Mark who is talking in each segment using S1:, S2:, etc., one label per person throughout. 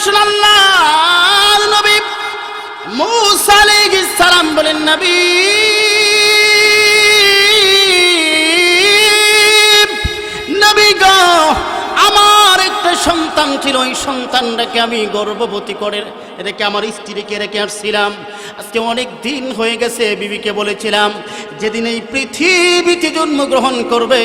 S1: আসুন আল্লাহর নবী মূসা আলাইহিস সালাম বলেন, নবী গো, আমার একটা সন্তান ছিল, ওই সন্তানটাকে আমি গর্ভবতী করে রেখে আমার স্ত্রীকে রেখে আসছিলাম। আজকে অনেক দিন হয়ে গেছে, বিবিকে বলেছিলাম যেদিন এই পৃথিবীতে জন্মগ্রহণ করবে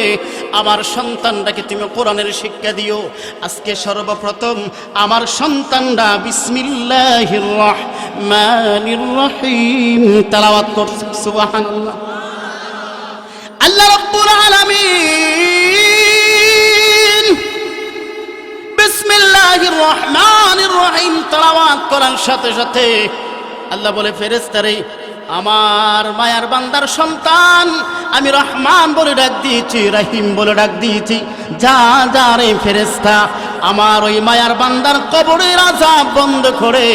S1: আমার সন্তানটাকে তুমি কোরআনের শিক্ষা দিও। আজকে সর্বপ্রথম আমার সন্তানরা বিসমিল্লাহির রহমানির রহিম তেলাওয়াত করছে। সুবহানাল্লাহ। আল্লাহ রাব্বুল আলামিন বিসমিল্লাহির রহমানির রহিম তেলাওয়াত করার সাথে সাথে আল্লাহ বলে, ফেরেশতারে আমার মায়ার বান্দার সন্তান আমি রহমান বলে ডাক দিয়েছি, রহিম বলে ডাক দিয়েছি, যা যা রে ফেরেশতা আমার ওই মায়ার বান্দার কবরের আযাব বন্ধ করে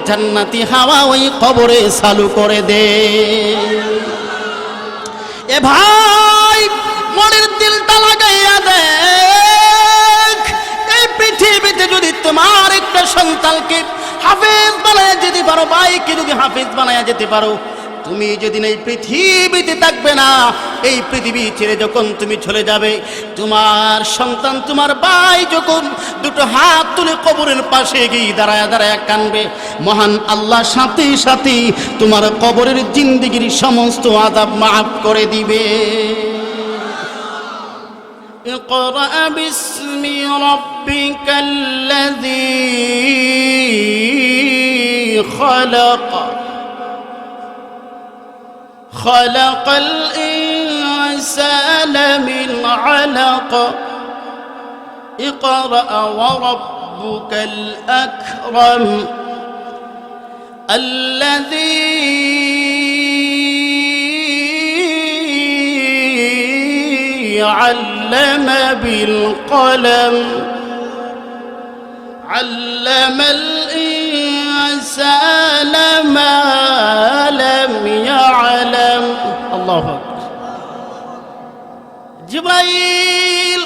S1: জান্নাতি হাওয়া ওই কবরে চালু করে দে। এ ভাই, মনের দিলটা লাগাইয়া দেখ, এই পৃথিবীতে যদি তোমার একটা সন্তানকে হাফেজ বানায়া যেতে পারো, ভাইকে যদি হাফেজ বানায়া যেতে পারো, তুমি যদি এই পৃথিবীতে থাকবে না, এই পৃথিবী ছেড়ে যখন তুমি চলে যাবে, তোমার সন্তান তোমার ভাই যখন দুটো হাত তুলে কবরের পাশে গিয়ে দাঁড়ায় দাঁড়ায় কানবে, মহান আল্লাহ সাথে সাথে তোমার কবরের জিন্দেগির সমস্ত আযাব মাফ করে দিবে। اقرأ باسم ربك الذي خلق خلق الإنسان من علق اقرأ وربك الأكرم الذي علم بالقلم علم الإنسان ما لم يعلم الله أكبر জিবরাইল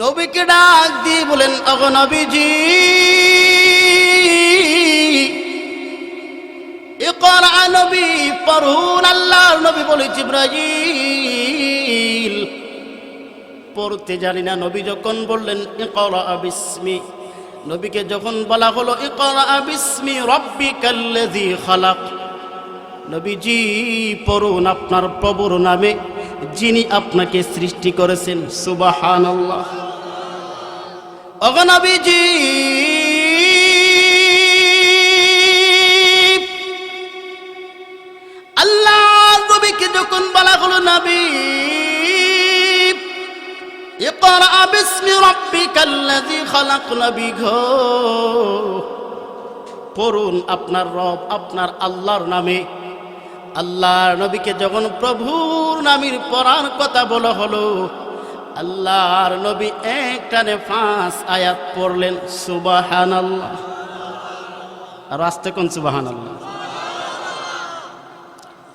S1: নবীকে ডাক দিয়ে বলেন, ওগো নবীজি ইকরা, নবী পড়ুন। আল্লাহর নবী বলে, জিবরাইল পড়তে জানি না। নবী যখন বললেন ইকরা বিসমি, নবীকে যখন বলা হলো ইকরা বিসমি রাব্বিকাল্লাযী খালাক, নবীজি পড়ুন আপনার প্রভুর নামে যিনি আপনাকে সৃষ্টি করেছেন। সুবহানাল্লাহ। ওগো নবীজি আল্লাহ নবীকে যখন বলা হলো নবী ইকরা বিসমি রাব্বিকাল্লাযী খালাক, নবী গো পড়ুন আপনার রব আপনার আল্লাহর নামে। আল্লাহর নবীকে যখন প্রভুর নামের পড়ার কথা বলা হলো, আল্লাহর নবী একটানে 5 আয়াত পড়লেন। সুবহানাল্লাহ। আর আস্তে কোন সুবহানাল্লাহ।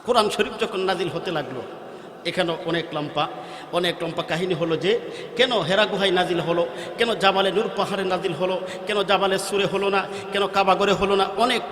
S1: কোরআন শরীফ যখন নাজিল হতে লাগলো, এখানে অনেক লম্বা কাহিনী হলো যে কেন হেরা গুহায় নাজিল হলো, কেন জাবালে নূর পাহাড়ে নাজিল হলো, কেন জাবালে সুরে হলো না, কেন কাবাগরে হলো না,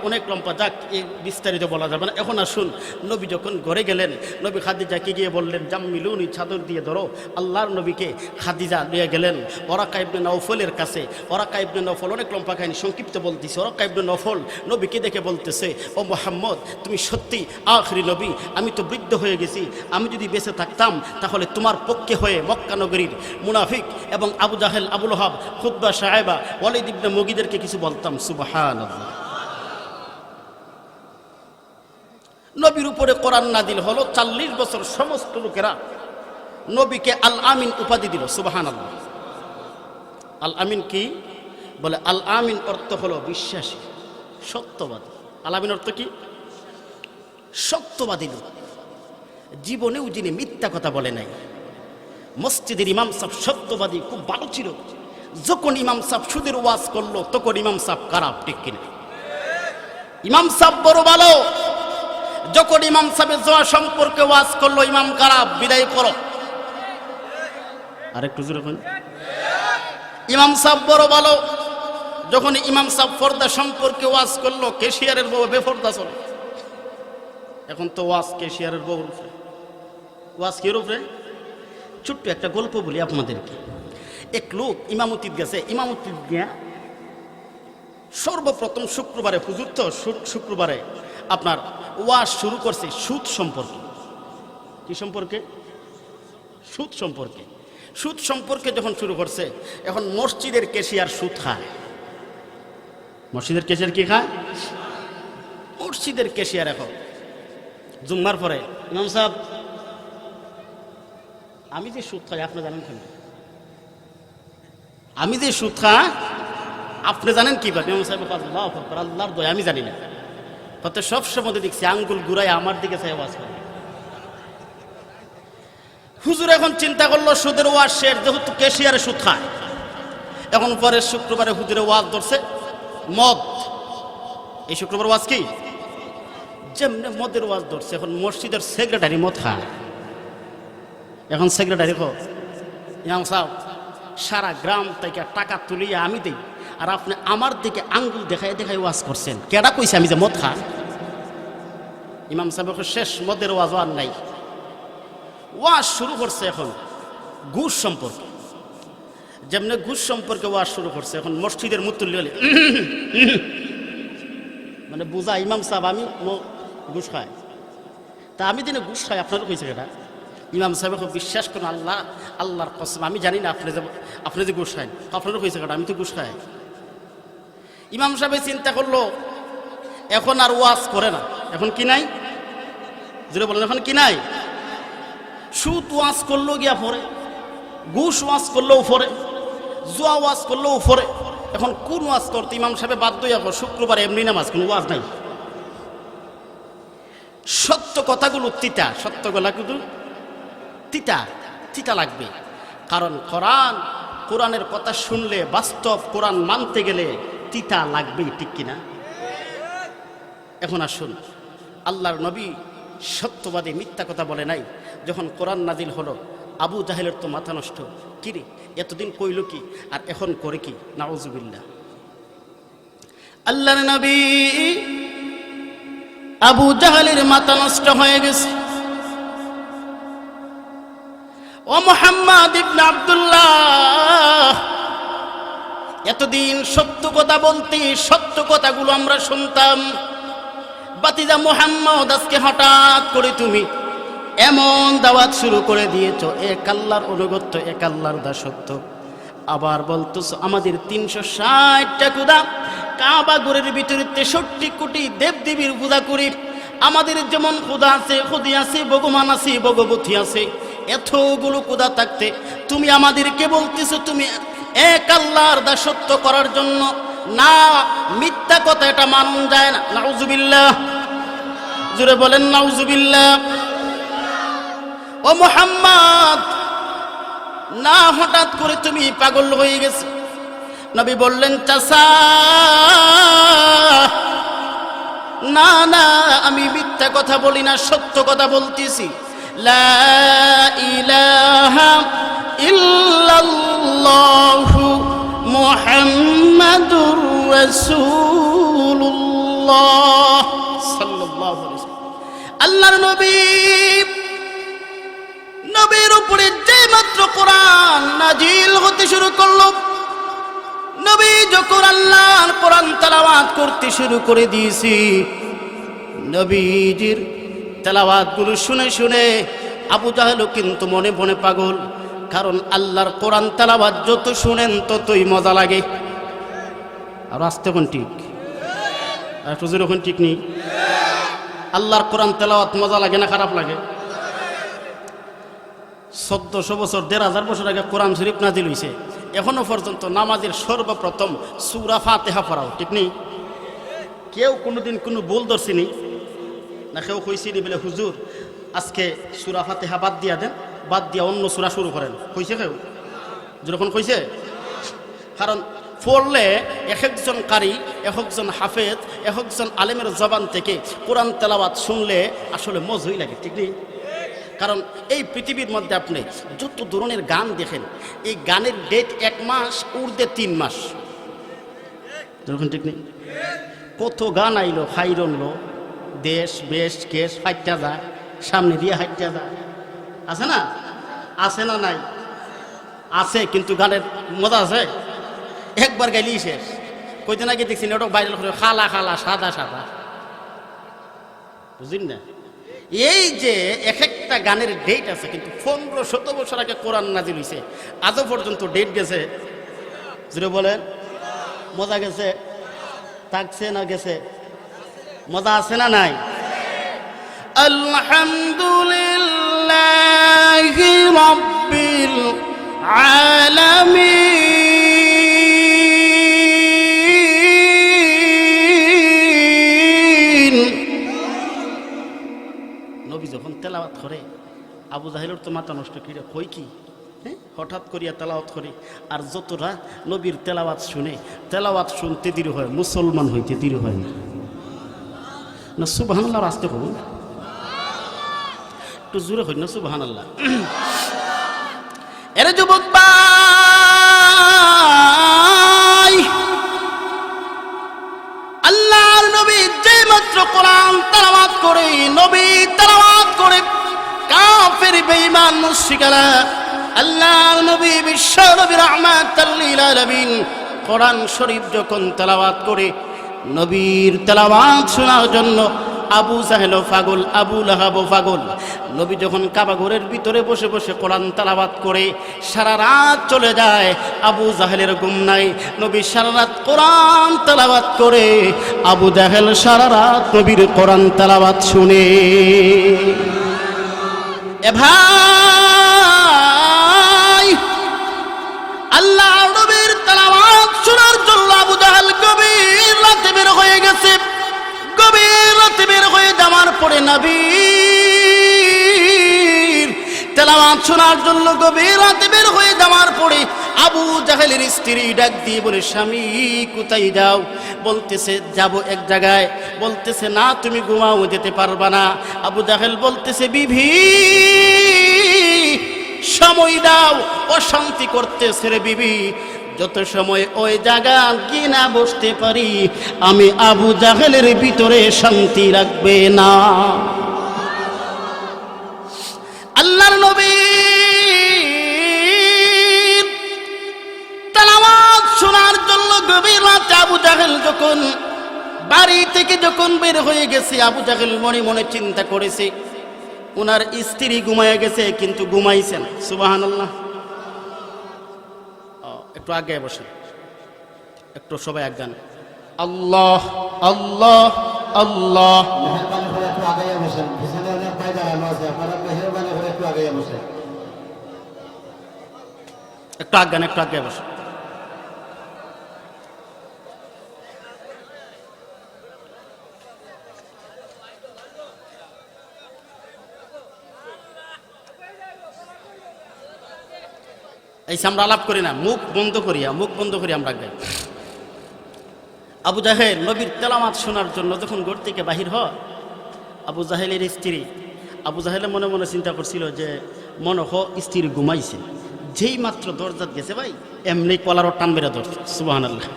S1: অনেক লম্বা, যাক এই বিস্তারিত বলা যাবে না। এখন আসুন, নবী যখন ঘরে গেলেন, নবী খাদিজাকে গিয়ে বললেন জাম্মিলুনি, চাদর দিয়ে ধরো। আল্লাহর নবীকে খাদিজা নিয়ে গেলেন ওরাকা ইবনে নওফলের কাছে। ওরাকা ইবনে নওফল, অনেক লম্বা কাহিনী সংক্ষিপ্ত বলতেছে। ওরাকা ইবনে নওফল নবীকে দেখে বলতেছে, ও মুহাম্মদ তুমি সত্যি আখরি নবী, আমি তো বৃদ্ধ হয়ে গেছি, আমি যদি বেঁচে থাকতাম তাহলে তোমার পক্ষে হয়ে মক্কা নগরীর মুনাফিক এবং আবু জাহেল, আবু লহাব, খুতবা, সাহেবা, ওয়ালিদ ইবনে মুগীদেরকে কিছু বলতাম। সুবহানাল্লাহ। নবীর উপরে কোরআন নাজিল হলো, 40 বছর সমস্ত লোকেরা নবীকে আল আমিন উপাধি দিল। সুবহানাল্লাহ। আল আমিন কি বলে? আল আমিন অর্থ হলো বিশ্বাসী, সত্যবাদী। আল আমিন অর্থ কি? সত্যবাদী লোক, জীবনেও যিনি মিথ্যা কথা বলে নাই। মসজিদের ইমাম সাহেব সত্যবাদী, খুব ভালো ছিল। যখন ইমাম সাহেব সুদের ওয়াজ করলো তখন ইমাম সাহেব খারাপ, ঠিক কিনা? ইমাম সাহেব বড় ভালো। যখন ইমাম সাহেবের জোয়া সম্পর্কে ওয়াজ করলো ইমাম খারাপ, বিদায় করো। আরেকটু জোরে বলুন। ইমাম সাহেব বড় ভালো, যখন ইমাম সাহেব পর্দা সম্পর্কে ওয়াজ করলো, ক্যাশিয়ারের বউ বেপর্দা চলে। এখন তো ওয়াজ ক্যাশিয়ারের বউর উপরে, ওয়াজ কির উপরে? ছোট্ট একটা গল্প বলি আপনাদেরকে। এক লোক ইমামতিত গেছে, ইমামতিত গিয়া সর্বপ্রথম শুক্রবারে, হুজুর তো শুক্রবারে আপনার ওয়াজ শুরু করছে সুদ সম্পর্কে। কি সম্পর্কে? সুদ সম্পর্কে। সুদ সম্পর্কে যখন শুরু করছে, এখন মসজিদের ক্যাশিয়ার সুদ খায়। মসজিদের ক্যাশিয়ার কি খায়? মসজিদের ক্যাশিয়ার এখন জুম্মার পরে, ইমাম সাহেব আমি যে সুদ খাই আপনি জানেন কেন? আমি যে সুদ খাই আপনি জানেন কি? ইমাম সাহেব আল্লাহর দয়া আমি জানি না। কত সবসময় দেখছি আঙ্গুল ঘুরাই আমার দিকে চাই ওয়াজ করে। হুজুর এখন চিন্তা করলো সুদের ওয়াজ শেষ, যেহেতু ক্যাশিয়ারে সুদ খায়। এখন পরে শুক্রবারে হুজুরে ওয়াজ ধরছে মদ। এই শুক্রবার ওয়াজ কি? যেমনি মদের ওয়াজ ধরছে, এখন মসজিদের সেক্রেটারি মদ খায়। এখন সেক্রেটারি ইমাম সাহেব সারা গ্রাম থেকে টাকা তুলিয়ে আমি দিই, আর আপনি আমার দিকে আঙ্গুল দেখাই দেখাই ওয়াজ করছেন, কেডা কইছে আমি যে মদ খাই? ইমাম সাহেব শেষ, মদের ওয়াজ আর নাই। ওয়াজ শুরু করছে এখন ঘুষ সম্পর্কে। যেমনি ঘুষ সম্পর্কে ওয়াজ শুরু করছে, এখন মসজিদের মুতুল্লি হলে মানে বুঝা ইমাম সাহেব আমি ঘুষ খাই। তা আমি দিনে ঘুষ খাই, আপনারও কইছে কেটা? ইমাম সাহেব বিশ্বাস করুন, আল্লাহর কসম আমি জানি না আপনি যে ঘুষ খান। আপনারও কইছে কেটা? আমি তো ঘুষ খাই। ইমাম সাহেব চিন্তা করলো এখন আর ওয়াজ করে না। এখন কি নাই? যেটা বলেন এখন কি নাই? সুদ ওয়াজ করলো গিয়া পরে, ঘুষ ওয়াজ করলেও পরে, জুয়া ওয়াজ করলেও পরে। এখন কোন ওয়াজ করতে ইমাম সাহেব বাধ্য হইয়া শুক্রবার এমনি নামাজ, কোনো ওয়াজ নাই। সত্য কথাগুলো তিতা, সত্য গলা কিন্তু তিতা তিতা লাগবে। কারণ কোরআনের কথা শুনলে, বাস্তব কোরআন মানতে গেলে তিতা লাগবেই, ঠিক কিনা? এখন আসুন, আল্লাহর নবী সত্যবাদী, মিথ্যা কথা বলে নাই। যখন কোরআন নাজিল হলো, আবু জাহেলের তো মাথা নষ্ট। কিরে এতদিন কইল কি আর এখন করে কি? নাউজুবিল্লাহ। আল্লাহর নবী আবু জাহেলের মাথা নষ্ট হয়ে গেছে। ও মুহাম্মদ ইবনে আব্দুল্লাহ, এতদিন সত্য কথা বলতে, সত্য কথাগুলো আমরা শুনতাম। বাতিজা মুহাম্মদ, আজকে হঠাৎ করে তুমি এমন দাওয়াত শুরু করে দিয়েছ, এক আল্লাহর অনুগত্য, এক আল্লাহর দাসত্ব। আবার বলতেছ আমাদের 360টা খুদা, কাবা ঘরের ভিতরে 63 কোটি দেবদেবীর পূজা করি। আমাদের যেমন খুদা আছে, খুদি আছে, ভগবান আছে, ভগবতী আছে, এতগুলো খুদা থাকতে তুমি আমাদেরকে বলতেছো তুমি এক আল্লাহর দাসত্ব করার জন্য? না, মিথ্যা কথা, এটা মানুন যায় না। নাউজুবিল্লাহ, জোরে বলেন নাউজুবিল্লাহ। ও মুহাম্মদ, না হঠাৎ করে তুমি পাগল হয়ে গেছো। নবী বললেন চাচা, না না, আমি মিথ্যা কথা বলি না, সত্য কথা বলতেছি। লা ইলাহা ইল্লাল্লাহু মুহাম্মাদুর রাসূলুল্লাহ সাল্লাল্লাহু আলাইহি ওয়াসাল্লাম। আল্লাহর নবীর উপরে যে মাত্র কোরআন নাজিল হতে শুরু করলো, নবী যখন আল্লাহর কোরআন তেলাওয়াত করতে শুরু করে দিয়েছি, নবীজির তেলাওয়াতগুলো শুনে শুনে আবু জাহেলও কিন্তু মনে মনে পাগল। কারণ আল্লাহর কোরআন তেলাওয়াত যত শুনেন ততই মজা লাগে। আর আসতে কোন ঠিক, আর হুজুর এখন ঠিক নেই। আল্লাহর কোরআন তেলাওয়াত মজা লাগে না খারাপ লাগে? 1400 বছর 1500 বছর আগে কোরআন শরীফ নাজিল হইছে, এখনো পর্যন্ত নামাজের সর্বপ্রথম সূরা ফাতিহা পড়াও, ঠিক নেই? কেউ কোনোদিন কোনো ভুল ধরছিনি না? কেউ কইছিনি বলে হুজুর আজকে সূরা ফাতিহা বাদ দিয়া দেন, বাদ দিয়া অন্য সূরা শুরু করেন? কইছে কেউ? যখন কইছে? কারণ পড়লে এক একজন কারি, এক একজন হাফেজ, এক একজন আলেমের জবান থেকে কোরআন তেলাওয়াত শুনলে আসলে মজাই লাগে, ঠিক নেই? কারণ এই পৃথিবীর মধ্যে আপনি যত ধরনের গান দেখেন, এই গানের ডেট 1 মাস, উর্দে 3 মাস। যখন ঠিক নেই, কত গান আইলো হাইরনলো, দেশ বেশ কেশ ফাইটা যায়, সামনে দিয়ে হাইটা যায়, আছে না? আছে না নাই? আছে, কিন্তু গানের মজা আছে। একবার গাইলি শেষ। কইদিন আগে দেখছি নাটক ভাইরাল করে, খালা খালা সাদা সাদা, বুঝলেন না? এই যে এক একটা গানের ডেট আছে, কিন্তু 15-17 বছর আগে কোরআন নাজিল হইছে, আজও পর্যন্ত ডেট গেছে। যদি বলেন মজা গেছে, থাকছে না গেছে? মজা আছে না নাই? আলহামদুলিল্লাহি রাব্বিল আলামিন। নবী যখন তেলাওয়াত করে, আবু জাহেলের তো মাথা নষ্ট, কি কই কি হঠাৎ করিয়া তেলাওয়াত করে। আর যতটা নবীর তেলাওয়াত শুনে, তেলাওয়াত শুনতে দেরি হয়, মুসলমান হইতে দেরি হয় না। না সুবহানাল্লাহ আসতে কবুল, একটু জোরে হই না সুবহানাল্লাহ। এর যুবক ভাই, আল্লাহর নবী যে মাত্র কোরআন তেলাওয়াত করে, নবী তেলাওয়াত করে, কাফের বেঈমান মুশরিকরা আল্লাহর নবী বিশ্ব নবী রাহমাতাল লিল আলামিন কোরআন শরীফ যখন তেলাওয়াত করে, নবীর তেলাওয়াত শোনার জন্য আবু জাহেল পাগল, আবু লাহাব পাগল। নবী যখন কাবা ঘরের ভিতরে বসে বসে কোরআন তেলাওয়াত করে, সারা রাত চলে যায়, আবু জাহেলের ঘুম নাই। নবী সারা রাত কোরআন তেলাওয়াত করে, আবু জাহেল সারা রাত নবীর কোরআন তেলাওয়াত শুনে। এ ভাই, আল্লাহ নবীর তেলাওয়াত শোনার জন্য আবু জাহেল গভীর রাতে বের হয়ে গেছে। গভীর রাতে বের হয়ে যাওয়ার পরে নবীর তেলাওয়াত শোনার জন্য গভীর রাতে বের হয়ে যাওয়ার পরে আবু জাহেলের স্ত্রী ডাক দিয়ে বলে, স্বামী কোথায় যাও? বলতেছে যাব এক জায়গায়। বলতেছে না তুমি ঘুমাও, যেতে পারবা না। আবু জাহেল বলতেছে বিভি সময় দাও, অশান্তি করতেছে রে বিবি। যত সময় ওই জায়গা গিয়ে না বসতে পারি, আমি আবু জাহেলের ভিতরে শান্তি রাখবে না। আল্লাহর নবী তেলাওয়াত শোনার জন্য গভীর রাতে আবু জাহেল যখন বাড়ি থেকে যখন বের হয়ে গেছে, আবু জাহেল মনে মনে চিন্তা করেছে, ওনার স্ত্রী ঘুমায় গেছে, কিন্তু ঘুমাইছেন। সুবহানাল্লাহ। একটু আগে বসে, একটু সবাই আজ্ঞান। আল্লাহ আল্লাহ আল্লাহ। একটু আজ্ঞান, একটু আগে বসে। এই আমরা আলাপ করি না, মুখ বন্ধ করিয়া আমরা গাই। আবু জাহেল নবীর তেলাওয়াত শোনার জন্য যখন ঘর থেকে বাহির হয়, আবু জাহেলের স্ত্রী, আবু জাহেলে মনে মনে চিন্তা করছিল যে মনে স্ত্রী ঘুমাইছে। যেই মাত্র দরজাত গেছে ভাই, এমনি কলারও টান বেড়া ধরছে। সুবহানাল্লাহ,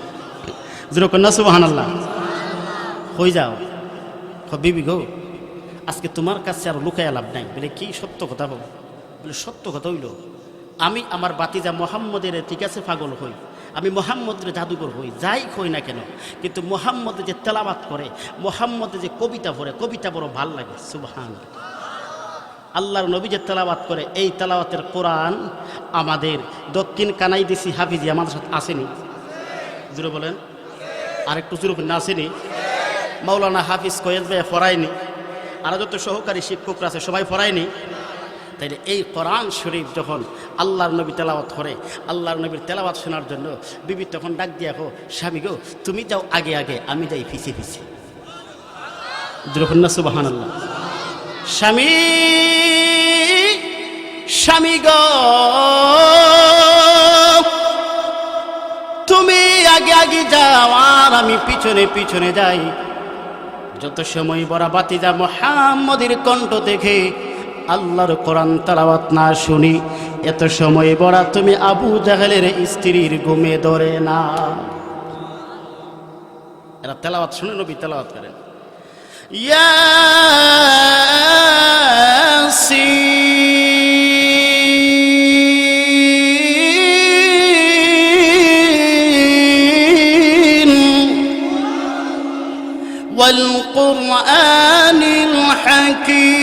S1: যেরকম না সুবহানাল্লাহ। হয়ে যাও বিবি গো, আজকে তোমার কাছে আর লুকায় লাভ নাই। বলে কি সত্য কথা বল? বলে সত্য কথা হইল, আমি আমার বাতিজা মোহাম্মদের ঠিক আছে পাগল হই, আমি মোহাম্মদের জাদুঘর হই, যাই হই না কেন, কিন্তু মোহাম্মদে যে তেলাওয়াত করে, মোহাম্মদে যে কবিতা পড়ে, কবিতা বড় ভাল লাগে। সুবহানাল্লাহ। আল্লাহর নবী যে তেলাওয়াত করে, এই তেলাওয়াতের কোরআন আমাদের দক্ষিণ কানাই দিছি হাফিজি আমাদের সাথে আসেনি? জুড়ে বলেন, আর একটু জুড়ে না আসেনি? মাওলানা হাফিজ কয়েদ ভাই পড়ায়নি, আর যত সহকারী শিক্ষকরা আছে সবাই পড়ায়নি? তাইলে এই কোরআন শরীফ যখন আল্লাহর নবী তেলাওয়াত করে, আল্লাহর নবীর তেলাওয়াত শোনার জন্য বিবি তখন ডাক দিয়া কো, স্বামী গো তুমি যাও আগে আগে, আমি যাই পিছে পিছে। না সুবহানাল্লাহ। স্বামী স্বামী গো তুমি আগে আগে যাও, আর আমি পিছনে পিছনে যাই। যত সময় বড় বাতিজা মুহাম্মদের কণ্ঠ দেখে আল্লাহর কোরআন তেলাওয়াত না শুনি, এত সময় বড় তুমি আবু জাহেলের স্ত্রীর ঘুমে ধরে না। এরা তেলাওয়াত শুনে নবী তেলাওয়াত করেন ইয়াসিন ওয়াল কুরআনিল হাকীম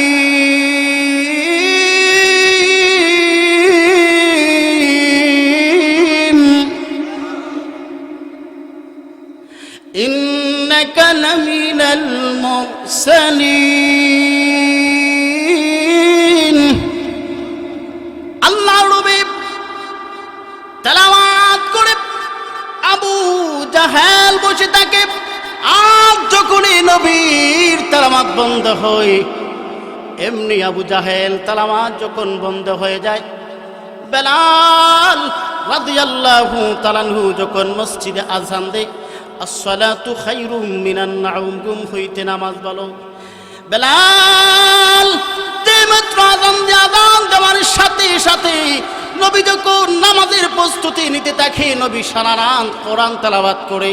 S1: ইন্নাকা লামিনাল মুরসালিন। আল্লাহ নবী তেলাওয়াত করে আবু জাহেল বসে থাকে। আর যখনই নবীর তেলাওয়াত বন্ধ হয়, এমনি আবু জাহেল তেলাওয়াত যখন বন্ধ হয়ে যায়, বেলাল রাদিয়াল্লাহু তাআলা আনহু যখন মসজিদে আযান দেয়, আসসালাতু খায়রুম মিনান নাউম, ঘুম হইতে নামাজ বলো। বেলাল মাত্র আযান দেওয়ার সাথে সাথে নবী যখন নামাজের প্রস্তুতি নিতে থাকে, নবী সারা রাত কোরআন তেলাওয়াত করে।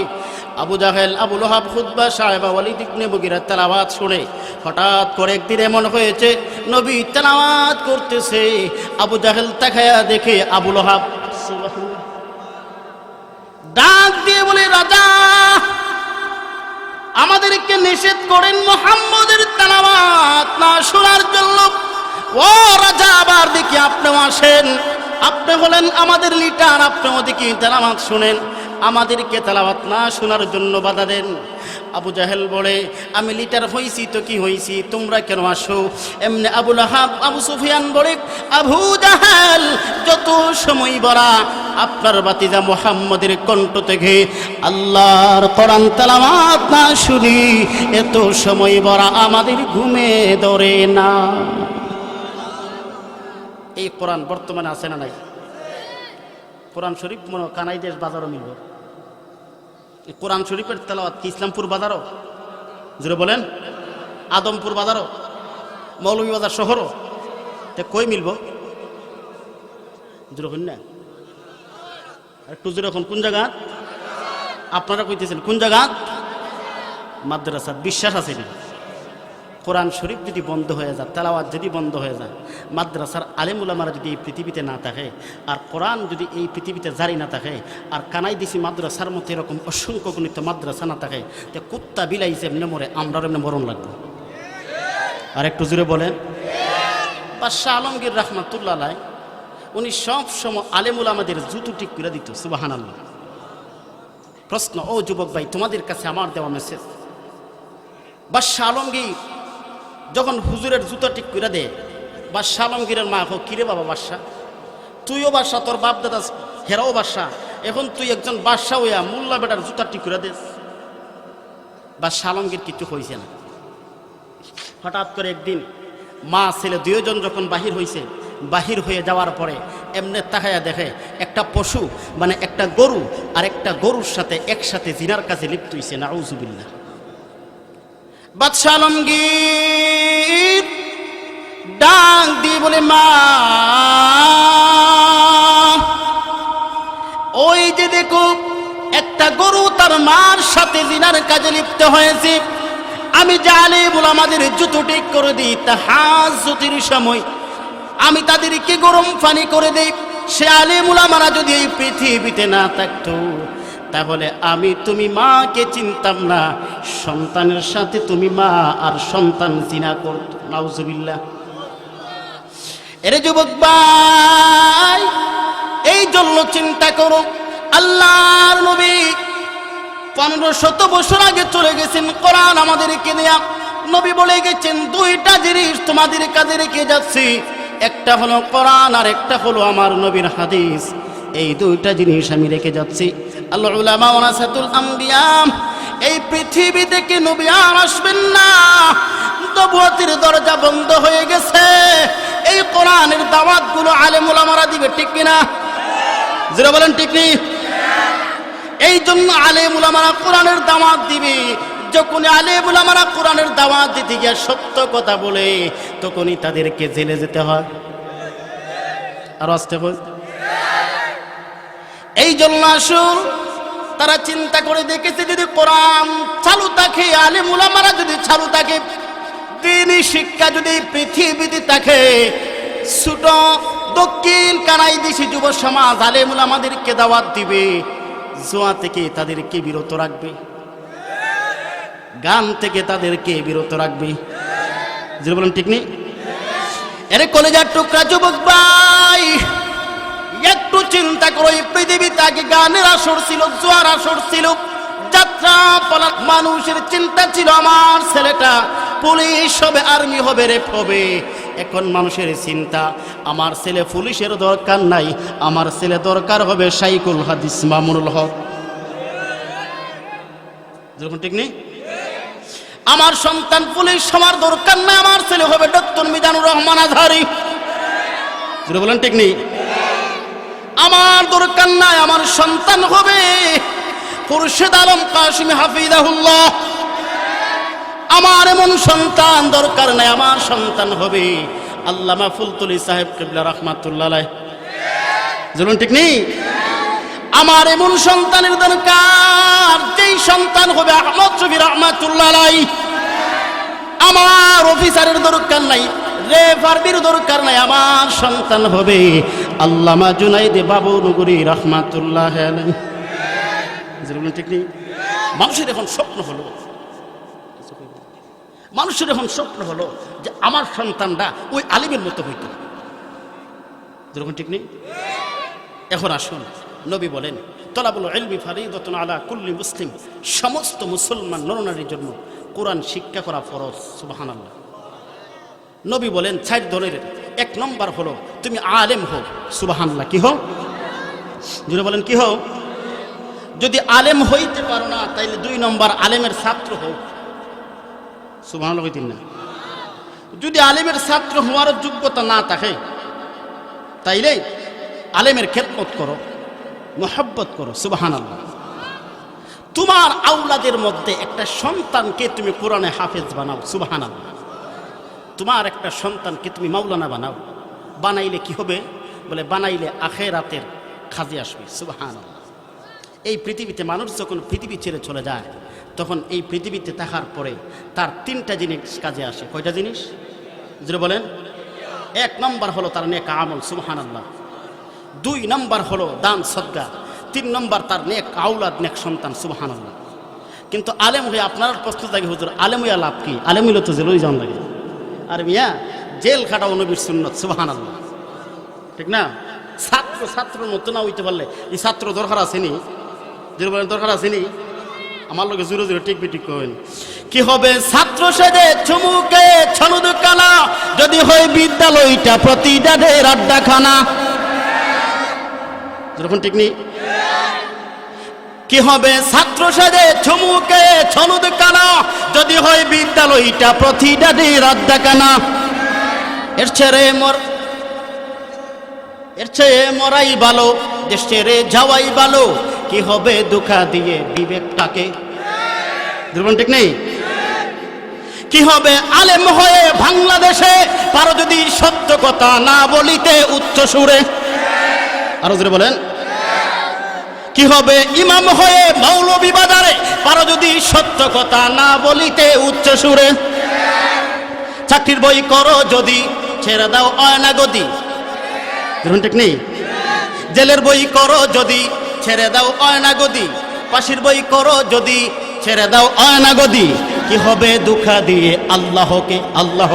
S1: আবু জাহেল, আবু লাহাব, খুতবা, সাহেবা, ওয়ালিদ ইবনে মুগীরা তেলাওয়াত শুনে হঠাৎ করে একদিন এমন হয়েছে নবী তেলাওয়াত করতেছে, আবু জাহেল তাকায়া দেখে আবু লাহাব ডাক দিয়ে বলে, রাজা আমাদেরকে নিষেধ করেন মুহাম্মদের তেলাওয়াত না শোনার জন্য। ও রাজা, আবার দেখি আপনিও আসেন, আপনি হলেন আমাদের লিডার, আপনিও দেখি তেলাওয়াত শুনেন, আমাদেরকে তেলাওয়াত না শোনার জন্য বাধা দেন। আবু জাহেল বলে, আমি লিডার হইছি তো কি হইছি, তোমরা কেন আসো? এমনি আবু লাহাব, আবু সুফিয়ান বলে, আবু জাহেল যত সময় বলা আপনার বাতিজা মুহাম্মদের কণ্ঠ থেকে আল্লাহর কোরআন তেলাওয়াত না শুনি এত সময় বলা আমাদের ঘুমে ধরে না। এই কোরআন বর্তমানে আছে না নাই? কোরআন শরীফ মনে কানাই দেশ বাজারও মিলব। এই কোরআন শরীফের তেলাওয়াত কি ইসলামপুর বাজারও? জোরে বলেন। আদমপুর বাজারও, মৌলভীবাজার শহরও, তে কই মিলব? জোরে হন না একটু জোরে এখন। কোন জায়গা আপনারা কইতেছেন? কোন জায়গা? মাদ্রাসা। বিশ্বাস আছে না? কোরআন শরীফ যদি বন্ধ হয়ে যায়, তেলাওয়াত যদি বন্ধ হয়ে যায়, মাদ্রাসার আলেম উলামারা যদি এই পৃথিবীতে না থাকে, আর কোরআন যদি এই পৃথিবীতে জারি না থাকে, আর কানাই দিছি মাদ্রাসার মতো এরকম অসংখ্য গণিত মাদ্রাসা না থাকে, তো কুত্তা বিলাই যেমনি মরে আমরাও এমনি মরণ লাগবে। আর একটু জোরে বলেন। বাদশাহ আলমগীর রাহমাতুল্লাহ আলাইহি উনি সব সময় আলেম উলামাদের জুতো ঠিক করে দিত। সুবহানাল্লাহ। প্রশ্ন, ও যুবক ভাই, তোমাদের কাছে আমার দেওয়া মেসেজ, বাদশাহ আলমগীর যখন হুজুরের জুতো ঠিক করে দেয়, বাদশাহ আলমগীরের মা হোক, কিরে বাবা বাদশাহ, তুইও বাদশাহ, তোর বাপ দাদা হেরাও বাদশাহ, এখন তুই একজন বাদশাহ হইয়া মোল্লা বেটার জুতা ঠিক করে দেস। বাদশাহ আলমগীর কিছু হয়েছে না। হঠাৎ করে একদিন মা ছেলে দুইজন যখন বাহির হয়েছে, বাহির হয়ে যাওয়ার পরে এমনি তাকায়া দেখে একটা পশু মানে একটা গরু আর একটা গরুর সাথে একসাথে জিনার কাছে লিপ্ত হয়েছে। নাউজুবিল্লাহ। বাদশাহ আলমগীর ডাক দিয়ে বলে, মা ওই যে দেখো একটা গরু তার মার সাথে জিনার কাজে লিপ্ত হয়েছে। আমি জালে বলে আমাদের জুতো ঠিক করে দিই, তাহাজ্জুদের সময় আমি তাদেরকে গরম পানি করে দেই। সে আলেম উলামারা যদি এই পৃথিবীতে না থাকতো, তাহলে আমি তুমি মাকে চিনতাম না, সন্তানের সাথে তুমি মা আর সন্তান জিনা করত। নাউজুবিল্লাহ। এরে যুবক ভাই, এই জন্য চিন্তা করো, আল্লাহর নবী 1500 বছর আগে চলে গেছেন কোরআন আমাদেরকে দেয়া। নবী বলে গেছেন, দুইটা জিনিস তোমাদের কাছে রেখে যাচ্ছি, একটা হলো কোরআন আর একটা হলো আমার নবীর হাদিস। এই দুইটা জিনিস আমি রেখে যাচ্ছি। আল উলামা ওয়ারাসাতুল আম্বিয়া, এই পৃথিবী থেকে নবী আর আসবেন না, নবুয়তের দরজা বন্ধ হয়ে গেছে। এই কোরআনের দাওয়াতগুলো আলেম উলামারা দিবে, ঠিক কিনা? যারা বলেন ঠিক নেই। এই জন্য আলেম উলামারা কোরআনের দাওয়াত দিবে। যখন আলেম উলামারা কোরআনের দাওয়াত দিতে গিয়ে সত্য কথা বলে, তখনই তাদেরকে জেলে যেতে হয়। আর আসতে হয়। এই জন্য আসুন তারা চিন্তা করে দেখেছে যদি কোরআন চালু থাকে, আলেম উলামারা যদি চালু থাকে, দ্বীনি শিক্ষা যদি পৃথিবীতে থাকে, ছোট দক্ষিণ কানাই দেশি যুব সমাজ আলেম উলামাদেরকে দাওয়াত দিবে, জুয়া থেকে তাদেরকে বিরত রাখবে, গান থেকে তাদেরকে বিরত রাখবে। যে বলেন ঠিক নেই? এর কলেজার টুকরা যুবক ভাই, একটু চিন্তা করো, এই পৃথিবীতে আগে গানের আসর ছিল, জোয়ার আসর ছিল, যাত্রা পালা, মানুষের চিন্তা ছিল আমার ছেলেটা পুলিশ হবে, আর্মি হবে, রেপ হবে। এখন মানুষের চিন্তা আমার ছেলে পুলিশের দরকার নাই, আমার ছেলে দরকার হবে শাইখুল হাদিস মামুনুল হক। যেরকম ঠিক নেই? আমার সন্তান পুলিশ হওয়ার দরকার নাই, আমার ছেলে হবে ডক্টর মিজানুর রহমান আজহারি। যেটা বলেন ঠিক নেই? আমার দরকার নাই, আমার সন্তান হবে খুরশেদ আলম কাশিমি হাফিজাহুল্লাহ। আমার এমন সন্তান দরকার নাই, আমার সন্তান হবে আল্লামা ফুলতুলি সাহেব কিবলা রাহমাতুল্লাহ আলাইহি। যেমন ঠিক নেই? আমার এমন সন্তানের দরকার যেই সন্তান হবে আহমদ শফি রাহমাতুল্লাহ আলাইহি। আমার অফিসারের দরকার নাই, রেফারির দরকার নাই, আমার সন্তান হবে আল্লামা জুনাইদ বাবুনগরী রাহমাতুল্লাহ আলাইহি। যেমন ঠিক নেই? মানুষের এখন স্বপ্ন হলো, মানুষের এখন স্বপ্ন হলো যে আমার সন্তানটা ওই আলিমের মতো হইতো। যেরকম ঠিক নেই? এখন আসুন, নবী বলেন তলাবুল ইলমি ফারিদাতুন আলা কুল্লি মুসলিম, সমস্ত মুসলমান নরনারীর জন্য কোরআন শিক্ষা করা ফরজ। সুবহানাল্লাহ। নবী বলেন 4 ধরনের, 1 নম্বর হলো তুমি আলেম হও। সুবহানাল্লাহ। কি হও? জুড়ে বলেন কি হও? যদি আলেম হইতে পারো না তাইলে 2 নম্বর আলেমের ছাত্র হও। সুবহানাল্লাহ কইতেন না? যদি আলেমের ছাত্র হওয়ার যোগ্যতা না থাকে তাইলে আলেমের খেদমত করো, মোহাব্বত করো। সুবহানাল্লাহ। তোমার আওলাদের মধ্যে একটা সন্তানকে তুমি কোরআনে হাফেজ বানাও। সুবহানাল্লাহ। তোমার একটা সন্তানকে তুমি মাওলানা বানাও। বানাইলে কি হবে? বলে বানাইলে আখিরাতের খাজে আসবে। সুবহানাল্লাহ। এই পৃথিবীতে মানুষ যখন পৃথিবী ছেড়ে চলে যায় তখন এই পৃথিবীতে থাকার পরে তার 3টা জিনিস কাজে আসে। কয়টা জিনিস? যদি বলেন, 1 নম্বর হলো তার নেক আমল। সুবহানাল্লাহ। 2 নম্বর হলো দান সদকা। 3 নম্বর তার নেক আওলাদ, নেক সন্তান। সুবহানাল্লাহ। কিন্তু আলেম হয়ে আপনার প্রশ্ন থাকে, হুজুর আলেম হইয়া লাভ কি? আলেম হইলে তো জেলই যাওয়া লাগে। আর মিয়া জেল খাটাও নবীর সুন্নত। সুবহানাল্লাহ। ঠিক না? ছাত্রের মতো না হইতে পারলে এই ছাত্র দরকার আসেনি? যে বলেন দরকার আসেনি? আমার লোকে জোরে জোরে টিকবি ঠিক করেন। কি হবে ছাত্র সেজে চুমুকে ছলদ কানা, যদি হয় বিদ্যালয়টা প্রতিদানের আড্ডাখানা। যখন ঠিক নেই? কি হবে ছাত্র সেজে চুমুকে ছলদ কানা, যদি হয় বিদ্যালয়টা প্রতিদানের আড্ডাখানা। এর চেয়ে মরাই ভালো, দেশ ছেড়ে যাওয়াই ভালো। কি হবে ধোঁকা দিয়ে বিবেকটাকে? দুর্বল ঠিক নেই? কি হবে আলেম হয়ে বাংলাদেশে পারো যদি সত্য কথা না বলিতে উচ্চ সুরে? আরো জোরে বলেন। কি হবে ইমাম হয়ে মৌলভী বাজারে পারো যদি সত্য কথা না বলিতে উচ্চ সুরে? চাকরির বই করো যদি ছেড়ে দাও অয়না গদি। দুর্বল ঠিক নেই? জেলের বই করো যদি ছেড়ে দাও অয়না গদি। পাশের বই করো যদি ছেড়ে দাও অয়না গদি। কি হবে ধোঁকা দিয়ে আল্লাহকে? আল্লাহ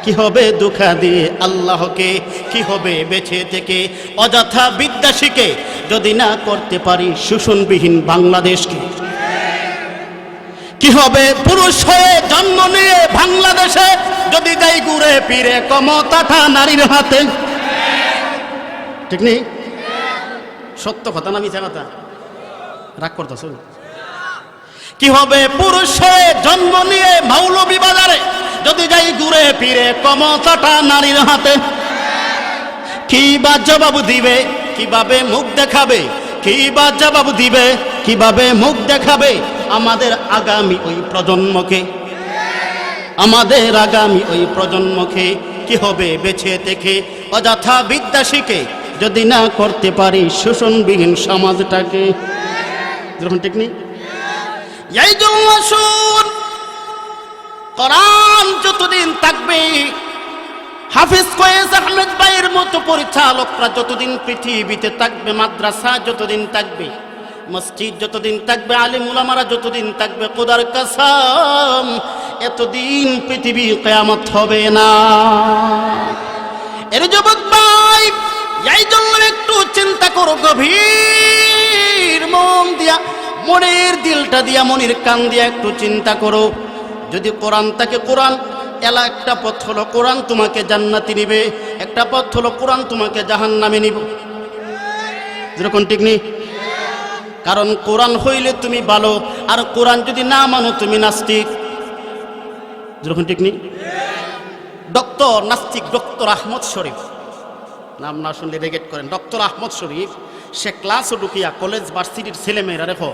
S1: কি হবে ধোঁকা দিয়ে আল্লাহকে? কি হবে বেঁচে থেকে অযথা বিদ্যা শিখে যদি না করতে পারি শোষণবিহীন বাংলাদেশকে? কি হবে পুরুষ হয়ে জন্ম নিয়ে বাংলাদেশে যদি যাই ঘুরে ফিরে ক্ষমতাটা নারীর হাতে? ঠিক নেই? সত্য কথা না মিথ্যা কথা? রাগ করতেছ? কি হবে পুরুষ হয়ে জন্ম নিয়ে মৌলভী বাজারে যদি যাই ঘুরে ফিরে ক্ষমতাটা নারীর হাতে? কি বা জবাব দিবে, কিভাবে মুখ দেখাবে? কি বা জবাব দিবে, কিভাবে মুখ দেখাবে আমাদের আগামী ওই প্রজন্মকে? আমাদের আগামী ওই প্রজন্মকে কি হবে বেঁচে থেকে অযথা বিদ্যা শিখে যদি না করতে পারি শোষণবিহীন সমাজটাকে? যখন ঠিক নেই এই জন্য শুন, কোরআন যতদিন থাকবে, হাফিজ ফয়েজ আহমেদ ভাইয়ের মতো পরিচালকরা যতদিন পৃথিবীতে থাকবে, মাদ্রাসা যতদিন থাকবে, মসজিদ যতদিন থাকবে, আলিম উলামারা যতদিন থাকবে, খোদার কসম এতদিন পৃথিবী কিয়ামত হবে না। এর যুবক ভাই, এই জন্য একটু চিন্তা করো, গভীর মন দিয়া, মনের দিলটা দিয়া, মনের কান দিয়া একটু চিন্তা করো। যদি কোরআন থাকে, কোরআন এলা একটা পথ হলো কোরআন তোমাকে জান্নাতে নিবে, একটা পথ হলো কোরআন তোমাকে জাহান্নামে নিব। যেরকম ঠিক নেই, কারণ কোরআন হইলে তুমি ভালো, আর কোরআন যদি না মানো তুমি নাস্তিক। যেরকম ঠিক নেই, ডক্টর নাস্তিক ডক্টর আহমদ শরীফ, নাম না শুনলে রেগেট করেন, ডক্টর আহমদ শরীফ, সে ক্লাসও ঢুকিয়া কলেজ ভার্সিটির ছেলেমেয়েরা দেখো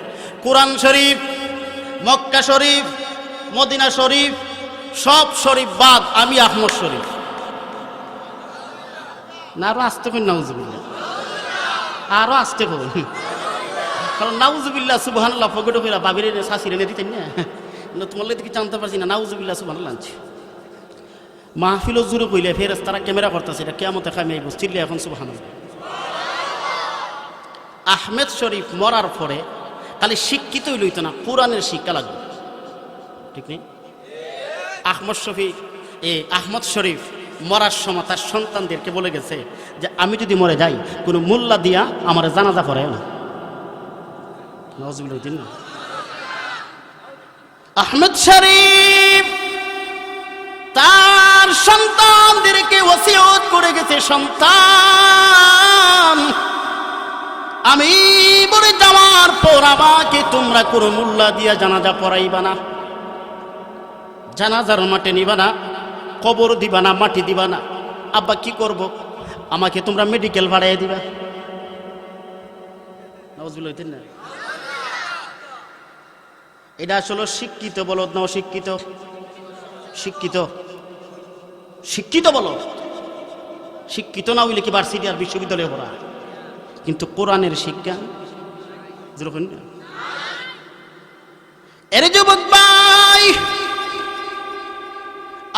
S1: কোরআন শরীফ, মক্কা শরীফ, মদিনা শরীফ, সব শরীফ বাদ, আমি আহমদ শরীফ। না আরো আসতে কই নাউজুবিল্লাহ, আরো আসতে কই, কারণ নাউজুবিল্লাহ সুবহানাল্লাহ ফগড় কইরা বাবিরে শাশিরে নে দিতেন না, তোমার লাগি জানতে পারছি না, নাউজুবিল্লাহ সুবহানাল্লাহ আনছি। মাহফিলও জুড়ে কইলে ফেরেশতারা ক্যামেরা করতেছে, এটা কিয়ামতে খামে আইব, চিল্লে এখন সুবহানাল্লাহ। আহমেদ শরীফ মরার পরে খালি শিক্ষিতই লইত না, কোরআনের শিক্ষা লাগবে, ঠিক নেই? আহমদ শরীফ মরার সময় তার সন্তানদেরকে বলে গেছে যে আমি যদি মরে যাই, কোনো মোল্লা দিয়া আমার জানাজা পড়ে না। আহমদ শরীফ তার সন্তানদেরকে ওসিয়ত করে গেছে, সন্তান আমি মরে যাওয়ার পর আমাকে তোমরা কোনো মোল্লা দিয়া জানাজা পড়াইবা না, জানাজার মাঠে নিবা না, কবর দিবা না, মাটি দিবা না। আব্বা কি করব? আমাকে তোমরা মেডিকেল ভাড়াইয়া দিবা। না, এটা আসলে শিক্ষিত বলদ না অশিক্ষিত? শিক্ষিত, শিক্ষিত বলদ। শিক্ষিত না হইলে কি ভার্সিটি আর বিশ্ববিদ্যালয়ে পড়া, কিন্তু কোরআনের শিক্ষা যেরকম। এর যুবক ভাই,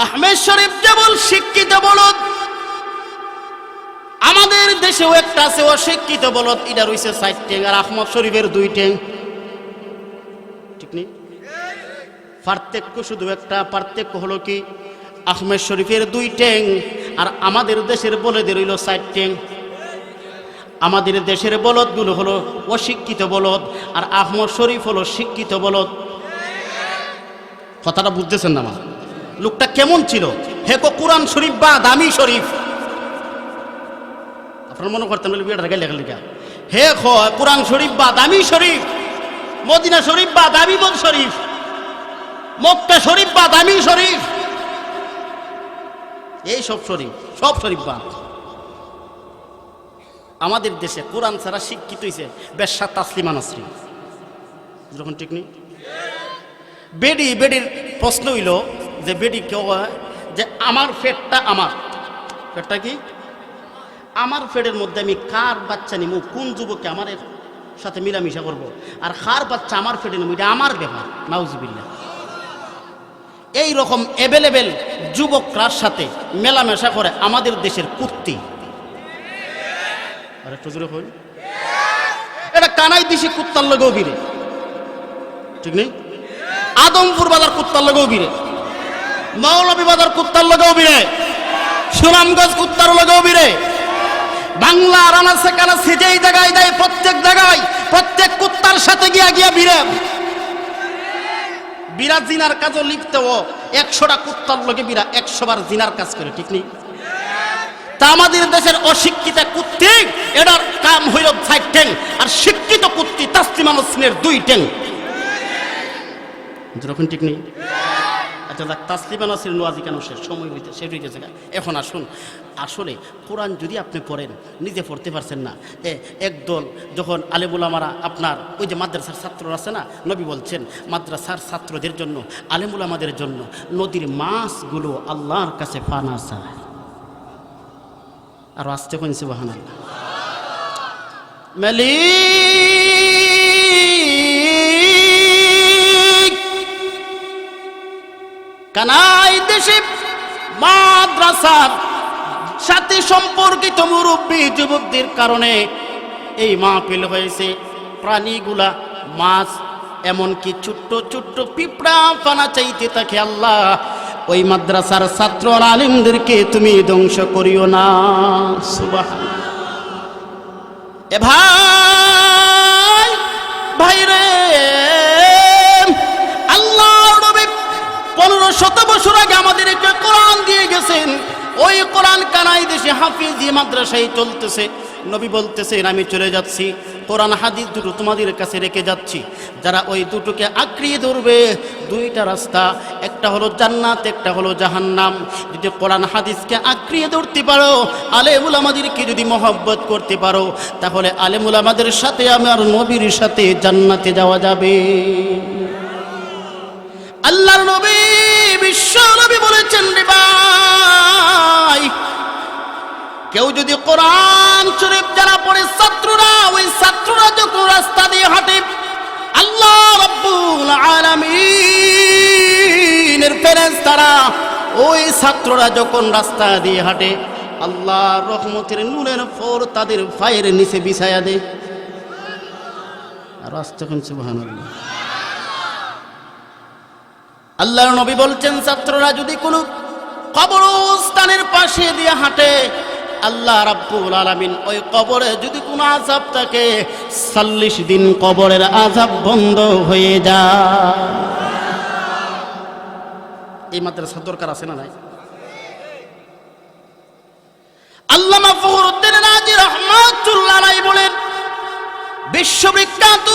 S1: আহমেদ শরীফ যেমন শিক্ষিত বলদ, আমাদের দেশেও একটা আছে অশিক্ষিত বলদ, এটা রয়েছে 4 ট্যাং, আর আহমদ শরীফের 2 ট্যাং, ঠিক নেই? পার্থক্য শুধু একটা, পার্থক্য হলো কি আহমেদ শরীফের 2 ট্যাং আর আমাদের দেশের বলদের হইল 4 ট্যাং। আমাদের দেশের বলদগুলো হলো অশিক্ষিত বলদ, আর আহমদ শরীফ হলো শিক্ষিত বলদ। কথাটা বুঝতেছেন না? আমার লোকটা কেমন ছিল? হে কো কোরআন শরীফ বা দামি শরীফ, আপনার মনে করতেন বিয়েটা গেলে লেখা, হে কোরআন শরীফ বা দামি শরীফ, মদিনা শরীফ বা দামি শরীফ, মক্কা শরীফ বা দামি শরীফ, এই সব শরীফ, সব শরীফ বা। আমাদের দেশে কোরআন ছাড়া শিক্ষিত হয়েছে বেশ্যা তাসলিমা নাসরিন, যখন ঠিক নেই? বেডির প্রশ্ন হইল যে বেডি কেউ যে আমার পেটটা, আমার পেটটা কি আমার পেটের মধ্যে আমি কার বাচ্চা নিব, কোন যুবককে আমার সাথে মিলামিশা করব, আর কার বাচ্চা আমার পেটে নিব, এটা আমার ব্যাপার। নাউজুবিল্লাহ। এই রকম অ্যাভেলেবেল যুবকরার সাথে মেলামেশা করে আমাদের দেশের কুত্তি। আর একটু জোরে কই, এটা কানাই দিশি কুত্তার লগেও বিরে, ঠিক নেই? আদমপুর বাজার কুত্তার লগেও বিরে, মৌলভী বাজার কুত্তার লগেও বিরে, সুনামগঞ্জ কুত্তার লগেও বিরে, বাংলা রানা সেখানে যেই জায়গায় দেয় প্রত্যেক জায়গায় প্রত্যেক কুত্তার সাথে গিয়া বিরে। বিরা জিনার কাজও লিপ্ত, 100টা কুত্তার লগে বিরা 100 বার জিনার কাজ করে, ঠিক নেই? তা আমাদের দেশের অশিক্ষিত কুত্তি এটার কাম হইল 4 ট্যাং, আর শিক্ষিত কুত্তি তাসলিমা নাসরিনের 2 ট্যাং, যখন ঠিক নেই? আচ্ছা দেখ, তাসলিমা নাসরিন ওয়াজি কেন শেষ সময় হইতে শেষ হইতেছে। এখন আসুন, আসলে কোরআন যদি আপনি পড়েন, নিজে পড়তে পারছেন না, একদল যখন আলেমুল আমারা আপনার ওই যে মাদ্রাসার ছাত্র আছে না, নবী বলছেন মাদ্রাসার ছাত্রদের জন্য, আলেমুল আমাদের জন্য নদীর মাছগুলো আল্লাহর কাছে ফানা চায়। আর আসতে কোন সুবহানাল্লাহ। মালিক কানাই দেশে মাদ্রাসার সাথে সম্পর্কিত মুরব্বী যুবকদের কারণে এই মাহফিল হয়েছে। প্রাণীগুলা মাছ এমনকি ছোট্ট ছোট্ট পিঁপড়া পানা চাইতে থাকে, আল্লাহ ওই মাদ্রাসার ছাত্র আর আলিমদেরকে তুমি ধ্বংস করিও না। সুবহানাল্লাহ। এ ভাই ভাই রে, আল্লাহর নবী 1500 বছর আগে আমাদেরকে কোরআন দিয়ে গেছেন। ওই কোরআন কানাই দেশে হাফিজি মাদ্রাসায় চলতেছে। নবী বলতেছেন আমি চলে যাচ্ছি, কোরআন হাদিস দুটো তোমাদের কাছে রেখে যাচ্ছি, যারা ওই দুটোকে আঁকড়িয়ে ধরবে, দুইটা রাস্তা, একটা হলো জান্নাত, একটা হলো জাহান্নাম। যদি কোরআন হাদিসকে আঁকড়িয়ে ধরতে পারো, আলেমুল আমাদেরকে যদি মহব্বত করতে পারো, তাহলে আলেমুল আমাদের সাথে আমার নবীর সাথে জান্নাতে যাওয়া যাবে। আল্লাহর নবী বিশ্ব নবী বলেছেন রে ভাই, কেউ যদি কোরআন শরীফ যারা পড়ে ছাত্ররা, ওই ছাত্ররা যখন রাস্তা দিয়ে হাঁটে, আল্লাহ রাব্বুল আলামিনের ফেরেশতারা ওই ছাত্ররা যখন রাস্তা দিয়ে হাঁটে, আল্লাহর রহমতের নূরের ফোর তাদের পায়ের নিচে বিছায়া দেয়। আর আস্তে কোন সুবহানাল্লাহ। আল্লাহর নবী বলছেন ছাত্ররা যদি কোনো কবরস্থানের পাশে দিয়ে হাঁটে, আল্লাহ রাব্বুল আলামিন ওই কবরে যদি কোনো আযাব থাকে, 40 দিন কবরের আযাব বন্ধ হয়ে যায়। এই মাদ্রাসা দরকার আছে না নাই? আল্লামা ফখরুদ্দিন রাজি রাহমাতুল্লাহ আলাইহি বলেন, বিশ্ববিখ্যাত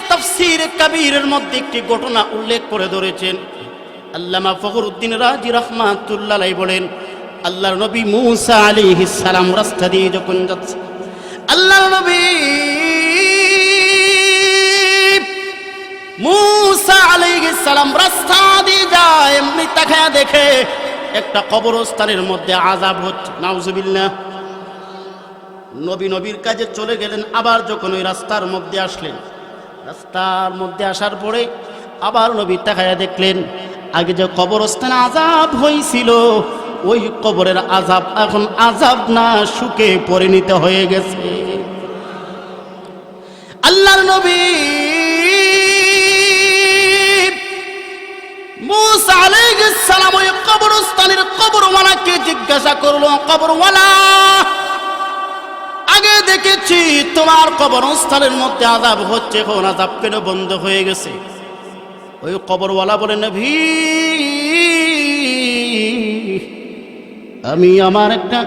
S1: তাফসীর কবীরের মধ্যে একটি ঘটনা উল্লেখ করে ধরেছেন। আল্লামা ফখরুদ্দিন রাজি রাহমাতুল্লাহ আলাইহি বলেন, আল্লাহর নবী মুসা আলাইহিস সালাম রাস্তা দিয়ে যখন যাচ্ছে, আল্লাহর নবী মুসা আলাইহিস সালাম রাস্তা দিয়ে যায়, এমনি তাকায়া দেখে একটা কবরস্থানের মধ্যে আযাব হচ্ছে। নাউজুবিল্লাহ। নবীর কাজে চলে গেলেন। আবার যখন ওই রাস্তার মধ্যে আসলেন, রাস্তার মধ্যে আসার পরে আবার নবী তাকায়া দেখলেন আগে যে কবরস্থানে আযাব হয়েছিল, ওই কবরের আযাব এখন আযাব না, সুখে পরিণত হয়ে গেছে। আল্লাহর নবী মুসা আলাইহিস সালাম ওই কবরস্থানের কবরওয়ালাকে জিজ্ঞাসা করলো, কবরওয়ালা আগে দেখেছি তোমার কবরস্থানের মধ্যে আযাব হচ্ছে, এখন আযাব কেন বন্ধ হয়ে গেছে? ওই কবরওয়ালা বলে, নবী আমি আমার একটা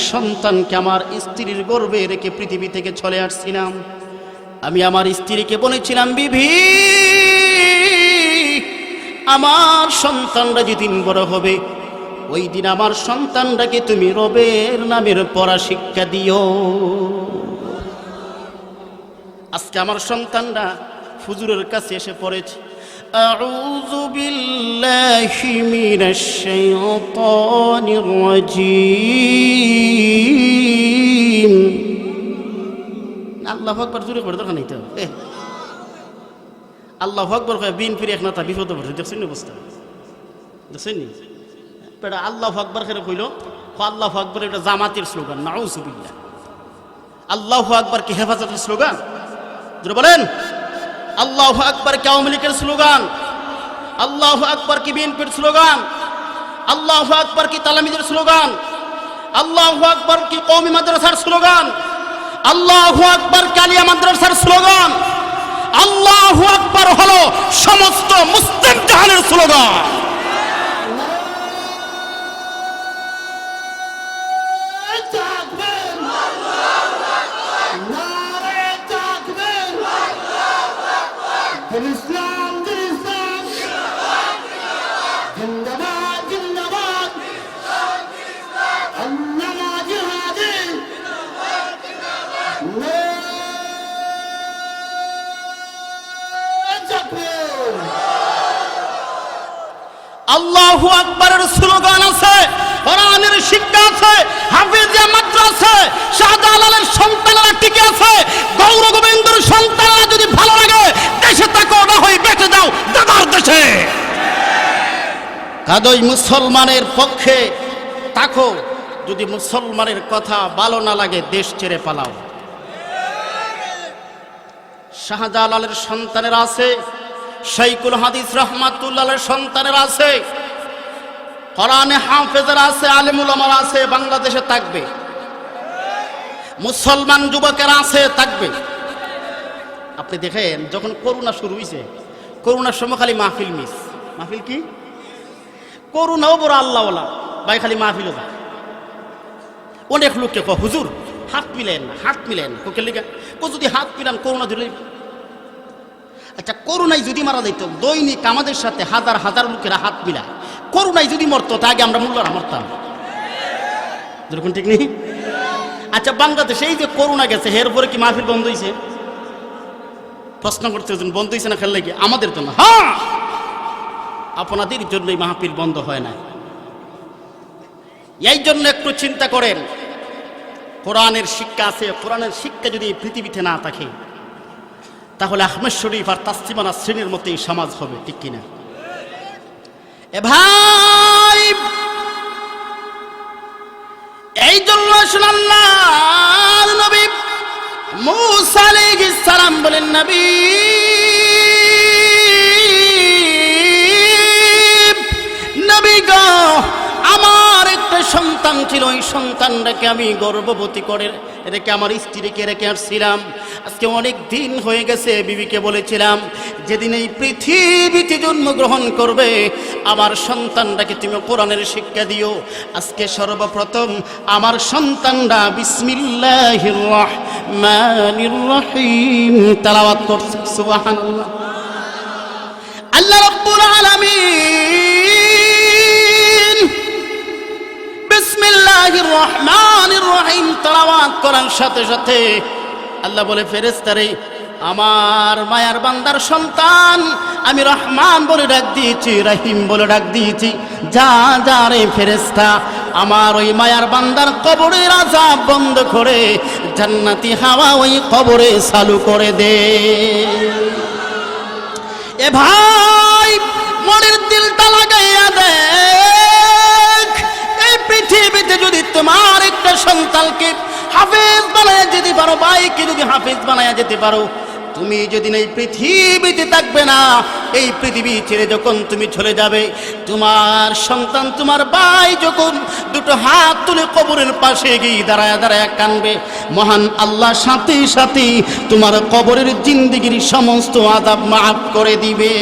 S1: সন্তানকে আমার স্ত্রীর গর্ভে রেখে পৃথিবী থেকে চলে আসছিলাম। আমি আমার স্ত্রীকে বলেছিলাম, বিবি আমার সন্তানরা যেদিন বড় হবে, ওই দিন আমার সন্তানটাকে তুমি রবের নামের পড়া শিক্ষা দিও। আজকে আমার সন্তানরা হুজুরের কাছে এসে পড়েছে, আউযু বিল্লাহি মিনাশ শাইতানির রাজীম। আল্লাহু আকবার জোরে করে দরকার নাই তো। আল্লাহু আকবার কয় বিন ফিরে এক নাতা বিপদ পড়ছে। দেখছেন অবস্থা, দেখছেন নি? এটা আল্লাহু আকবার করে কইল, আল্লাহু আকবার এটা জামাতের স্লোগান। নাউযুবিল্লাহ। আল্লাহু আকবার কি হেফাজতের স্লোগান? জোরে বলেন। আল্লাহু আকবার কি আওয়ামী লীগের স্লোগান? আল্লাহু আকবার কি বিএনপির স্লোগান? আল্লাহু আকবার কি তালামিদের স্লোগান? আল্লাহু আকবার কি কওমি মাদ্রাসার স্লোগান? আল্লাহু আকবার কি আলিয়া মাদ্রাসার স্লোগান? আল্লাহু আকবার হলো সমস্ত মুসলিম জাহানের স্লোগান। আল্লাহু আকবারের স্লোগান আছে, কোরআনের শিক্ষা আছে, হাফিজিয়া মাদ্রাসা, শাহজালালের সন্তানরা টিকে আছে। গৌর গোবিন্দর সন্তানরা যদি ভালো লাগে দেশে থাকো, না হয় বেঁচে যাও দাদার দেশে। কাদই মুসলমানের পক্ষে থাকো, যদি মুসলমানের কথা ভালো না লাগে দেশ ছেড়ে পালাও। শাহজালালের সন্তানের আছে, শাইখুল হাদিস রহমাতুল্লাহের সন্তানের আছে, কোরআনে হাফেজের আছে, আলেমুল উলামার আছে, বাংলাদেশে থাকবে। মুসলমান যুবকের আছে, থাকবে। আপনি দেখেন যখন করোনা শুরু হয়েছে, করোনার সময় খালি মাহফিল মিস। মাহফিল কি? করোনাও বড় আল্লাহওয়ালা ভাই, খালি মাহফিলও যায়। অনেক লোককে কয় হুজুর হাত মিলেন না, হাত মিলেন কোকে লিখা কো, যদি হাত মিলান করোনা ধরে। আচ্ছা, করোনায় যদি মারা যেত, দৈনিক আমাদের সাথে হাজার হাজার লোকেরা হাত মিলায়, করোনায় যদি মরতো তা আগে আমরা মূল্যরা মরতাম, যেরকম ঠিক নেই? আচ্ছা, বাংলাদেশে এই যে করোনা গেছে, এরপরে কি মাহফিল বন্ধ হয়েছে? প্রশ্ন করতে বন্ধ হয়েছে না খেললে কি? আমাদের জন্য, হ্যাঁ, আপনাদের জন্যই মাহফিল বন্ধ হয় না। এই জন্য একটু চিন্তা করেন, কোরআনের শিক্ষা আছে, কোরআনের শিক্ষা যদি পৃথিবীতে না থাকে তাহলে আহমেদ শরীফ আর তাসলিমানা শ্রেণীর মতোই সমাজ হবে, ঠিক কিনা? এ ভাই, এই জন্য আল্লাহর নবী মূসা আলাইহিস সালাম বলেন, নবী নবী গো, আমার একটা সন্তান ছিল, ওই সন্তানটাকে আমি গর্ভবতী করে রেখে আমার স্ত্রীকে রেখে আসছিলাম। আজকে অনেক দিন হয়ে গেছে, বিবিকে বলেছিলাম যেদিন এই পৃথিবীতে জন্মগ্রহণ করবে আমার সন্তানটাকে তুমি কোরআনের শিক্ষা দিও। আজকে সর্বপ্রথম আমার সন্তানরা বিসমিল্লাহির রহমানির রহিম তেলাওয়াত করছে। সুবহানাল্লাহ। আল্লাহ রাব্বুল আলামিন বিসমিল্লাহির রহমানির রহিম তেলাওয়াত করার সাথে সাথে আল্লাহ বলে, ফেরেশতারে আমার মায়ার বান্দার সন্তান আমি রহমান বলে ডাক দিয়েছি, রহিম বলে ডাক দিয়েছি, যা যা রে ফেরেশতা আমার ওই মায়ার বান্দার কবরের আযাব বন্ধ করে জান্নাতি হাওয়া ওই কবরে চালু করে দে। এ ভাই, মনের দিলটা লাগাইয়া দেখ, এই পৃথিবীতে যদি তোমার একটা সন্তানকে হাফেজ বানায়া যেতে পারো, ভাইকে যদি হাফেজ বানায়া যেতে পারো, তুমি যদি এই পৃথিবীতে থাকবে না, এই পৃথিবী ছেড়ে যখন তুমি চলে যাবে, তোমার সন্তান তোমার ভাই যখন দুটো হাত তুলে কবরের পাশে গিয়ে দাঁড়ায় দাঁড়ায় কানবে, মহান আল্লাহ সাথে সাথে তোমার কবরের জিন্দেগির সমস্ত আযাব মাফ করে দিবে।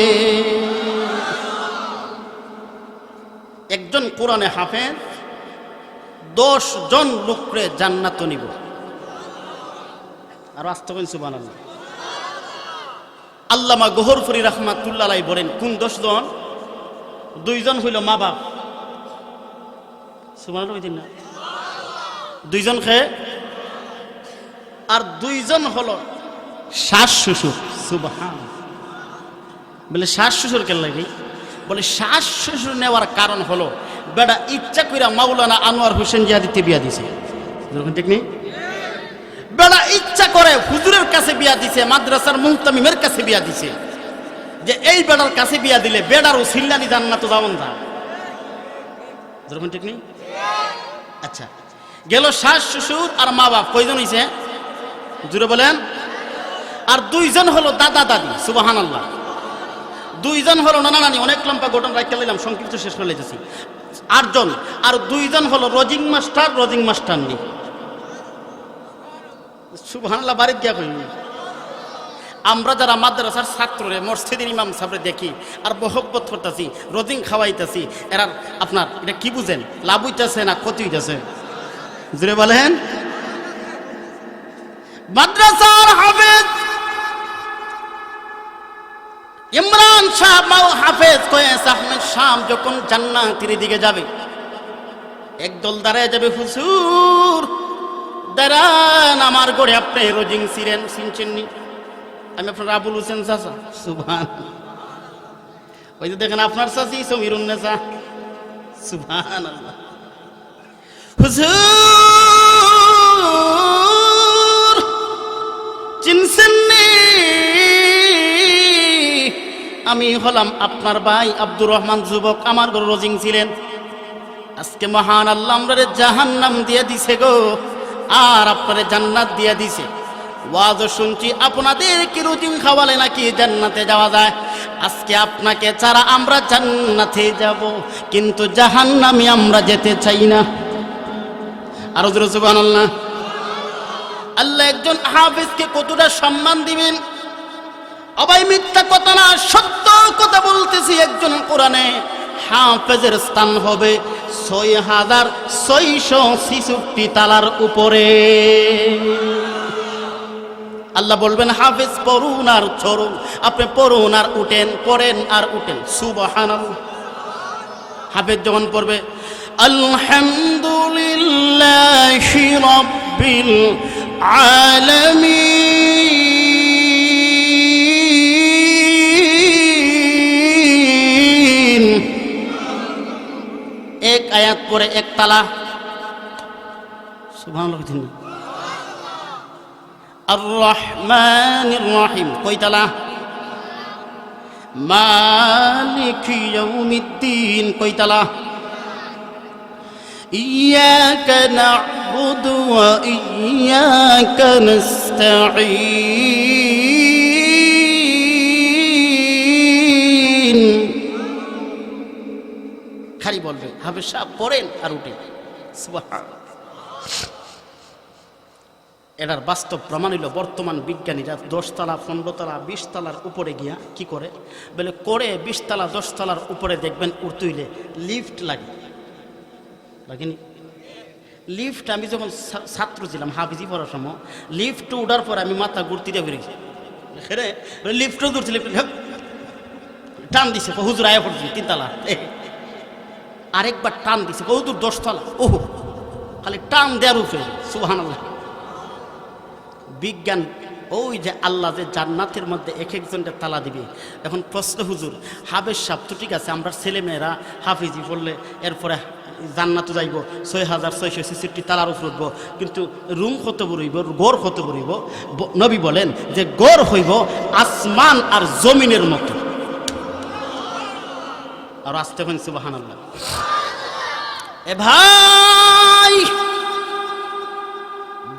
S1: একজন কোরআনে হাফেজ 10 জন লোকরে জান্নাত নিব। আর আস্তে সুবহানাল্লাহ। আল্লামা গহরফুরি রাহমাতুল্লাহ আলাইহি বলেন, কোন 10 জন? 2 জন হইল মা বাপ। সুবহানাল্লাহ বলেন না? 2 জন খে, আর 2 জন হলো শাশ শ্বশুর। সুবহানাল্লাহ। বলে শাশ শ্বশুর কেন লাগে? বলে শাশ শ্বশুর নেওয়ার কারণ হলো বেটা ইচ্ছা কইরা মাওলানা আনোয়ার হোসেন জিয়াদিতে বিয়া দিছে, ঠিক নেই? বেটা ইচ্ছা করে হুজুরের কাছে বিয়া দিছে, মাদ্রাসার মুহতামিমের কাছে বিয়া দিছে, যে এই বেটার কাছে বিয়া দিলে বেটারও সিল্লানি জান্নাত যাওন যা, ঠিক নেই? আচ্ছা, গেল শাশ শ্বশুর আর মা বাপ, কয়জন হইছে? জুড়ে বলেন। আর 2 জন হলো দাদা দাদি। সুবহানাল্লাহ। 2 জন হলো নানা নানি। অনেক লম্বা ঘটনা রাখতে লাইলাম, সংক্ষিপ্ত শেষ করে লাইতেছি। 8 জন। আর 2 জন হলো রজিং মাস্টার, রজিং মাস্টার নি। সুবহানাল্লাহ। বাড়িতে গিয়া কই, আমরা যারা মাদ্রাসার ছাত্ররে মসজিদের ইমাম সাহেবরে দেখি আর মহব্বত করতেছি, রজিং খাওয়াইতেছি, এরা আপনার এটা কি বুঝেন? লাভ হইতেছে না ক্ষতি হইতেছে? জুড়ে বলেন। মাদ্রাসার হাফেজ ইমরান সাহেব হাফেজ কয়েস আহমেদ শাম যখন জান্নাতের দিকে যাবে, একদল দাঁড়ায় যাবে, হুজুর দাঁড়ান, আমার ঘরে আপনি রোজিং ছিলেন, চিনছেননি? আমি আপনার আবুল হোসেন চাচা। সুবহানাল্লাহ। ওই যে দেখেন আপনার চাচি সমীরুন্নেসা। সুবহানাল্লাহ। হুজুর চিনছেননি? আমি হলাম আপনার ভাই আব্দুর রহমান যুবক, আমার ঘরে রোজিং ছিলেন। আজকে মহান আল্লাহ আমরারে জাহান্নাম দিয়ে দিছে গো, আর আপনারে জান্নাত দিয়ে দিছে। ওয়াজ শুনছি আপনাদের কি রুজিং খাওয়ালে নাকি জান্নাতে যাওয়া যায়। আজকে আপনাকে ছাড়া আমরা জান্নাতে যাব, কিন্তু জাহান্নামে আমরা যেতে চাই না। আরো জোরে সুবহানাল্লাহ। আল্লাহ একজন হাফেজকে কতটা সম্মান দিবেন। অবাই মিথ্যা কথা না, সত্য কথা বলতেছি। একজন কোরআনে হাফেজের স্থান হবে ৬৬৬৬ তালার উপরে। আল্লাহ বলবেন হাফেজ পড়ুন আর ছড়ুন, আপনি পড়ুন আর উঠেন, পড়েন আর উঠেন। সুবহানাল্লাহ। হাফেজ যখন পড়বে আলহামদুলিল্লাহি রাব্বিল আলামিন, এক আয়াত পরে এক তালা। সুবহানাল্লাহ। আর রহমানির রহিম কয় তালা? মালিক ইয়াউমিদ্দিন কয় তালা? ইয়াকা না'বুদু ওয়া ইয়াকা নাস্তাঈন। খালি বলবে হাফেজ সাহেব পড়েন আর উঠেন। সুবহানাল্লাহ। এটার বাস্তব প্রমাণ হইল বর্তমান বিজ্ঞানীরা 10 তলা 15 তলা 20 তলার উপরে গিয়া কি করে বলে, করে 20 তলা 10 তলার উপরে দেখবেন উঠতে হইলে লিফট লাগে, লাগেনি? লিফট আমি যখন ছাত্র ছিলাম হাফিজি পড়ার সময়, লিফট উঠার পরে আমি মাথা ঘুরতে বেরিয়েছি। হেরে লিফটও দূরছিল, টান দিছে, হুজুর আয়া পড়ছি 3 তলা। আরেকবার টান দিছে, হুজুর 10 তলা। ওহো, খালি টান দেওয়ার উপরে। সুবহানাল্লাহ। বিজ্ঞান ওই যে আল্লাহ যে জান্নাতের মধ্যে এক একজনকে তালা দিবে। এখন প্রশ্ন, হুজুর হাফেজ সাহেব তো ঠিক আছে, আমরা ছেলেমেয়েরা হাফিজি পড়লে এরপরে জান্নাতে যাইব, ৬৬৬৬ তালার উপর উঠবো, কিন্তু রুম কত বড় হইব, গড় কত বড় হইব? নবী বলেন যে গড় হইব আসমান আর জমিনের মতো। আর আসতে হন সুবহানাল্লাহ। এ ভাই,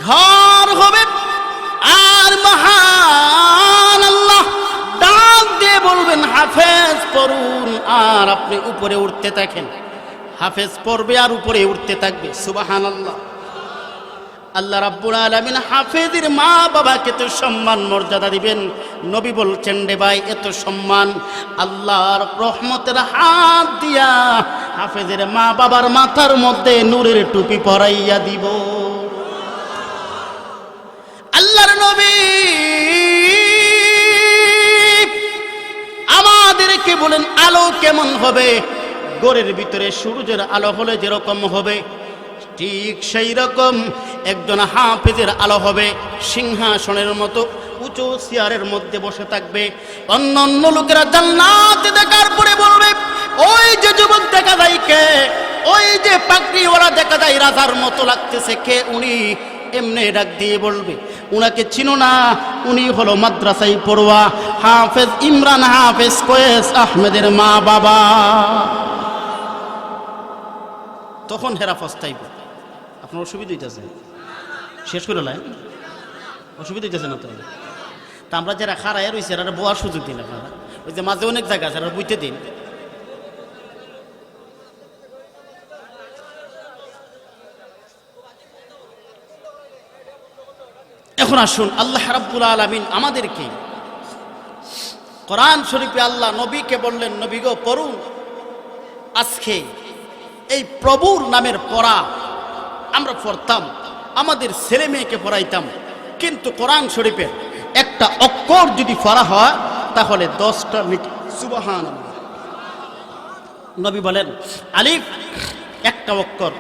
S1: ঘর হবে আর মহান আল্লাহ ডাক দিয়ে বলবেন হাফেজ পড়ুন, আর আপনি উপরে উঠতে থাকেন। হাফেজ পড়বে আর উপরে উঠতে থাকবে। সুবহানাল্লাহ। আল্লাহ রাব্বুল আলামিন হাফেজের মা বাবাকে তো সম্মান মর্যাদা দিবেন। নবী বলছেন, রে ভাই এত সম্মান আল্লাহর রহমতের হাত দিয়া হাফেজের মা বাবার মাথার মধ্যে নূরের টুপি পরাইয়া দিব। আল্লাহর নবী আমাদেরকে বলেন আলো কেমন হবে? ঘরের ভিতরে সূর্যের আলো হলে যেরকম হবে, ঠিক সেই রকম একজন হাফেজের আলো হবে। সিংহাসনের মতো উঁচু চেয়ারের মধ্যে বসে থাকবে। অন্য অন্য লোকেরা জান্নাতে দেখার পরে বলবে, ওই যে যুবক দেখা যায় কে? ওই যে পাগড়িওয়ালা দেখা যায় রাজার মতো লাগতেছে, কে উনি? এমনি ডাক দিয়ে বলবে, উনাকে চিনো না? উনি হলো মাদ্রাসায় পড়ুয়া হাফেজ ইমরান হাফেজ কোয়েস আহমেদের মা বাবা। তখন হেরা ফস্তাইব। আপনার অসুবিধা হইতেছে? শেষ করে লাই, অসুবিধা হইতেছে না তো? তা আমরা যারা খারায় রয়েছে এরা বোয়ার সুযোগ দিন আপনারা। ওই যে মাঝে অনেক জায়গা আছে, বুঝতে দিন। এখন আসুন, আল্লাহ রাব্বুল আলামিন আমাদেরকে কোরআন শরীফে আল্লাহ নবীকে বললেন, নবী গো পড়ুন। আজকে এই প্রভুর নামের পড়া আমরা পড়তাম, আমাদের ছেলে মেয়েকে পড়াইতাম, কিন্তু কোরআন শরীফের একটা অক্ষর যদি পড়া হয় তাহলে 10টা নেকি। সুবহানাল্লাহ। নবী বলেন আলিফ একটা অক্ষর,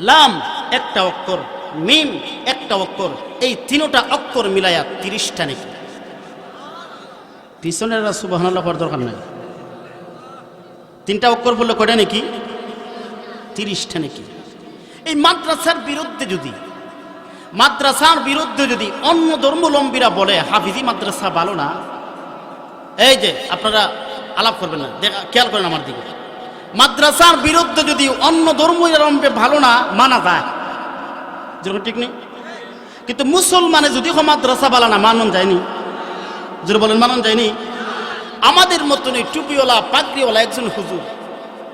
S1: লাম একটা অক্ষর, মিম একটা অক্ষর, এই 3টা অক্ষর মিলায়া 30টা নেকি। পিছনের সুবহানাল্লাহ পড়ার দরকার নাই। 3টা অক্ষর বললে কয়টা নেকি? 30টা নেকি। এই মাদ্রাসার বিরুদ্ধে যদি অন্য ধর্মাবলম্বীরা বলে হাফিজি মাদ্রাসা ভালো না, এই যে আপনারা আলাপ করবেন না, খেয়াল করেন আমার দিকে। মাদ্রাসার বিরুদ্ধে যদি অন্য ধর্মে ভালো না মানা যায়, যেরকম ঠিক নেই, কিন্তু মুসলমানে যদি মাদ্রাসা বালা না মানন যায়নি, যদি বলেন মানন যায়নি। আমাদের মতনই টুপিওয়ালা পাগড়িওয়ালা একজন হুজুর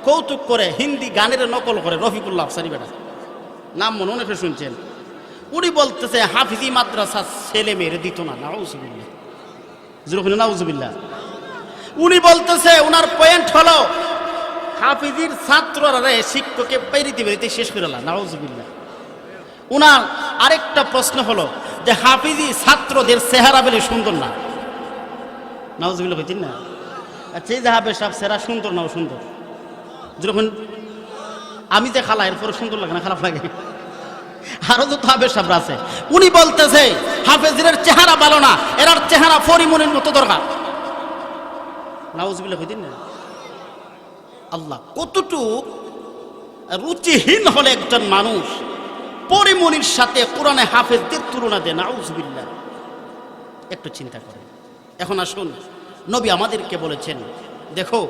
S1: কৌতুক করে হিন্দি গানের নকল করে, রফিকুল্লাহ আফসারি বেটা, নাম মনে অনেকে শুনছেন। উনি বলতেছে হাফিজি মাদ্রাসা ছেলে মেয়েরে দিত না, নাউজুবিল্লাহ, যেরকম নাউজুবিল্লাহ। উনি বলতেছে, উনার পয়েন্ট হলো হাফিজির ছাত্ররা শিক্ষককে পেরিতে বেরিতে শেষ করে না, নাউজুবিল্লাহ। উনার আরেকটা প্রশ্ন হলো যে হাফিজি ছাত্রদের চেহারা বেলে সুন্দর না, নাউজুবিল্লাহ বলছেন না। আচ্ছা, এই যে হাফেজ সাহেব চেহারা সুন্দর নাও সুন্দর, যখন আমি যে খালা এরপরে সুন্দর লাগে না, খারাপ লাগে। আরো যত হাফেজ সাহেব আছে, উনি বলতেছে হাফেজের চেহারা ভালো না, এরার চেহারা পরিমনির মতো দরকার, নাউজুবিল্লাহ বলছেন না। আল্লাহ, কতটুকু রুচিহীন হলে একজন মানুষ পরিমনির সাথে কোরআনে হাফেজদের তুলনা দেয়, নাউজুবিল্লাহ। একটু চিন্তা করেন। এখন আসুন, নবী আমাদেরকে বলেছেন, দেখো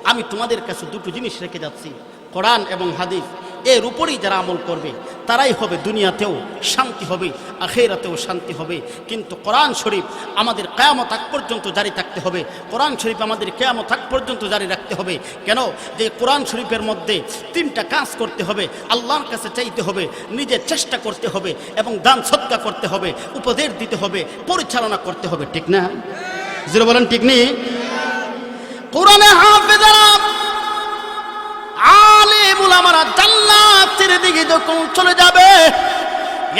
S1: আমি তোমাদের কাছে দুটো জিনিস রেখে যাচ্ছি, কোরআন এবং হাদিস, এর উপরেই যারা আমল করবে তারাই হবে দুনিয়াতেও শান্তি হবে, আখিরাতেও শান্তি হবে। কিন্তু কোরআন শরীফ আমাদের কিয়ামত আগ পর্যন্ত জারি থাকতে হবে, কোরআন শরীফ আমাদের কিয়ামত আগ পর্যন্ত জারি রাখতে হবে। কেন? যে কোরআন শরীফের মধ্যে তিনটা কাজ করতে হবে, আল্লাহর কাছে চাইতে হবে, নিজে চেষ্টা করতে হবে, এবং দান সদকা করতে হবে, উপদেশ দিতে হবে, পরিচালনা করতে হবে, ঠিক না? জিরো বলেন ঠিক নেই? কোরআনে হাফেজরা আলেম উলামারা জান্নাতের দিকে যখন চলে যাবে,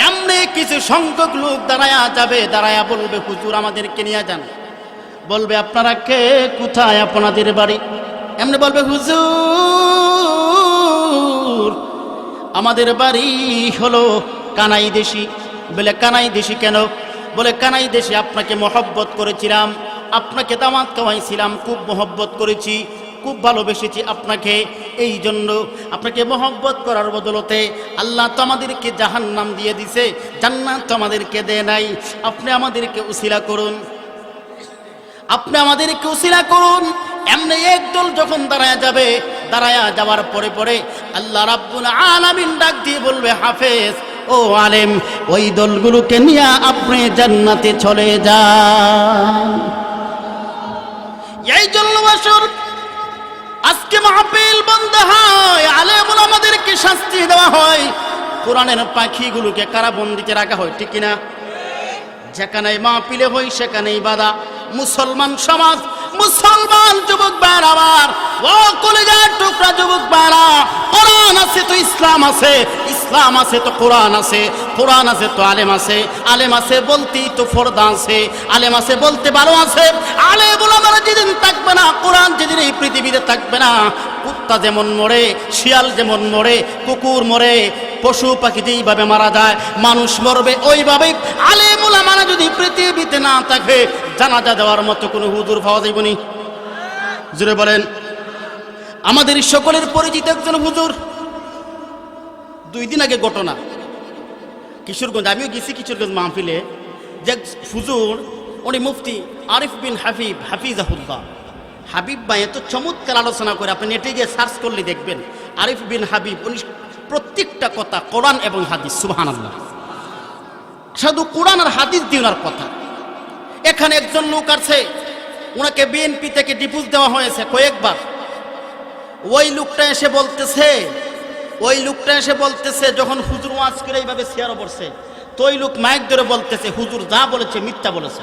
S1: এমনি কিছু সংখ্যক লোক দাঁড়ায়া যাবে, দাঁড়ায়া বলবে, হুজুর আমাদেরকে নিয়ে যান। বলবে, আপনারা কে, কোথায় আপনাদের বাড়ি? এমনি বলবে, হুজুর আমাদের বাড়ি হলো কানাই দেশি। বলে, কানাই দেশি কেন? বলে, কানাই দেশি আপনাকে মহব্বত করেছিলাম, আপনাকে দামাত খাওয়াইছিলাম, খুব মহব্বত করেছি, খুব ভালোবেসেছি আপনাকে, এই জন্য আপনাকে মহব্বত করার বদলতে আল্লাহ তো আমাদেরকে জাহান্নাম দিয়ে দিছে, জান্নাত তো আমাদেরকে দেয় নাই। আপনি আমাদেরকে উসিলা করুন, আপনি আমাদেরকে উসিলা করুন। এমনি একদল যখন দাঁড়ায়া যাবে, দাঁড়ায়া যাওয়ার পরে পরে আল্লাহ রাব্বুল আলামিন ডাক দিয়ে বলবে, হাফেজ ও আলেম, ওই দলগুলোকে নিয়ে আপনি জান্নাতে চলে যান। এই জন্য আজকে মাহফিল বন্ধ হয়, আলেম ওলামাদেরকে শাস্তি দেওয়া হয়, কোরআনের পাখিগুলোকে কারাবন্দিতে রাখা হয়, ঠিক কিনা? যেখানেই মাহফিলে হয় সেখানেই বাধা। মুসলমান সমাজ, মুসলমান যুবক ভাইরা, আবার ও কলিজার টুকরা যুবক ভাইরা, কোরআন আছে তো ইসলাম আছে, ইসলাম আছে তো কোরআন আছে, কোরআন আছে তো আলেম আছে, আলেম আছে বলতেই তো ফরদা আছে, আলেম আছে বলতে ভালো আছে। আলেম ওলামারা যেদিন থাকবে না, কোরআন যেদিন এই পৃথিবীতে থাকবে না, কুত্তা যেমন মরে, শিয়াল যেমন মরে, কুকুর মরে, পশু পাখি যেইভাবে মারা যায়, মানুষ মরবে ওইভাবেই। আলেম ওলামারা যদি পৃথিবীতে না থাকে, জানাজা দেওয়ার মতো কোনো হুজুর পাওয়া যাইবনি। জুড়ে বলেন। আমাদের সকলের পরিচিত একজন হুজুর, 2 দিন আগে ঘটনা, কিশোরগঞ্জ, আমিও গেছি কিশোরগঞ্জ মাহফিলে, যে হুজুর উনি মুফতি আরিফ বিন হাবিব হাফিজাহুল্লাহ, হাবিব ভাই এত চমৎকার আলোচনা করে, আপনি নেটে গিয়ে সার্চ করলে দেখবেন, আরিফ বিন হাবিব, উনি প্রত্যেকটা কথা কোরআন এবং হাদিস, সুবহানাল্লাহ, শুধু কোরআন আর হাদিস দিয়ে ওনার কথা। এখানে একজন লোক আছে, ওনাকে বিএনপি থেকে ডিপুজ দেওয়া হয়েছে কয়েকবার। ওই লোকটা এসে বলতেছে যখন হুজুর ওয়াজ করে এইভাবে চেয়ারে বসছে, তো ওই লোক মাইক ধরে বলতেছে, হুজুর যা বলেছে মিথ্যা বলেছে।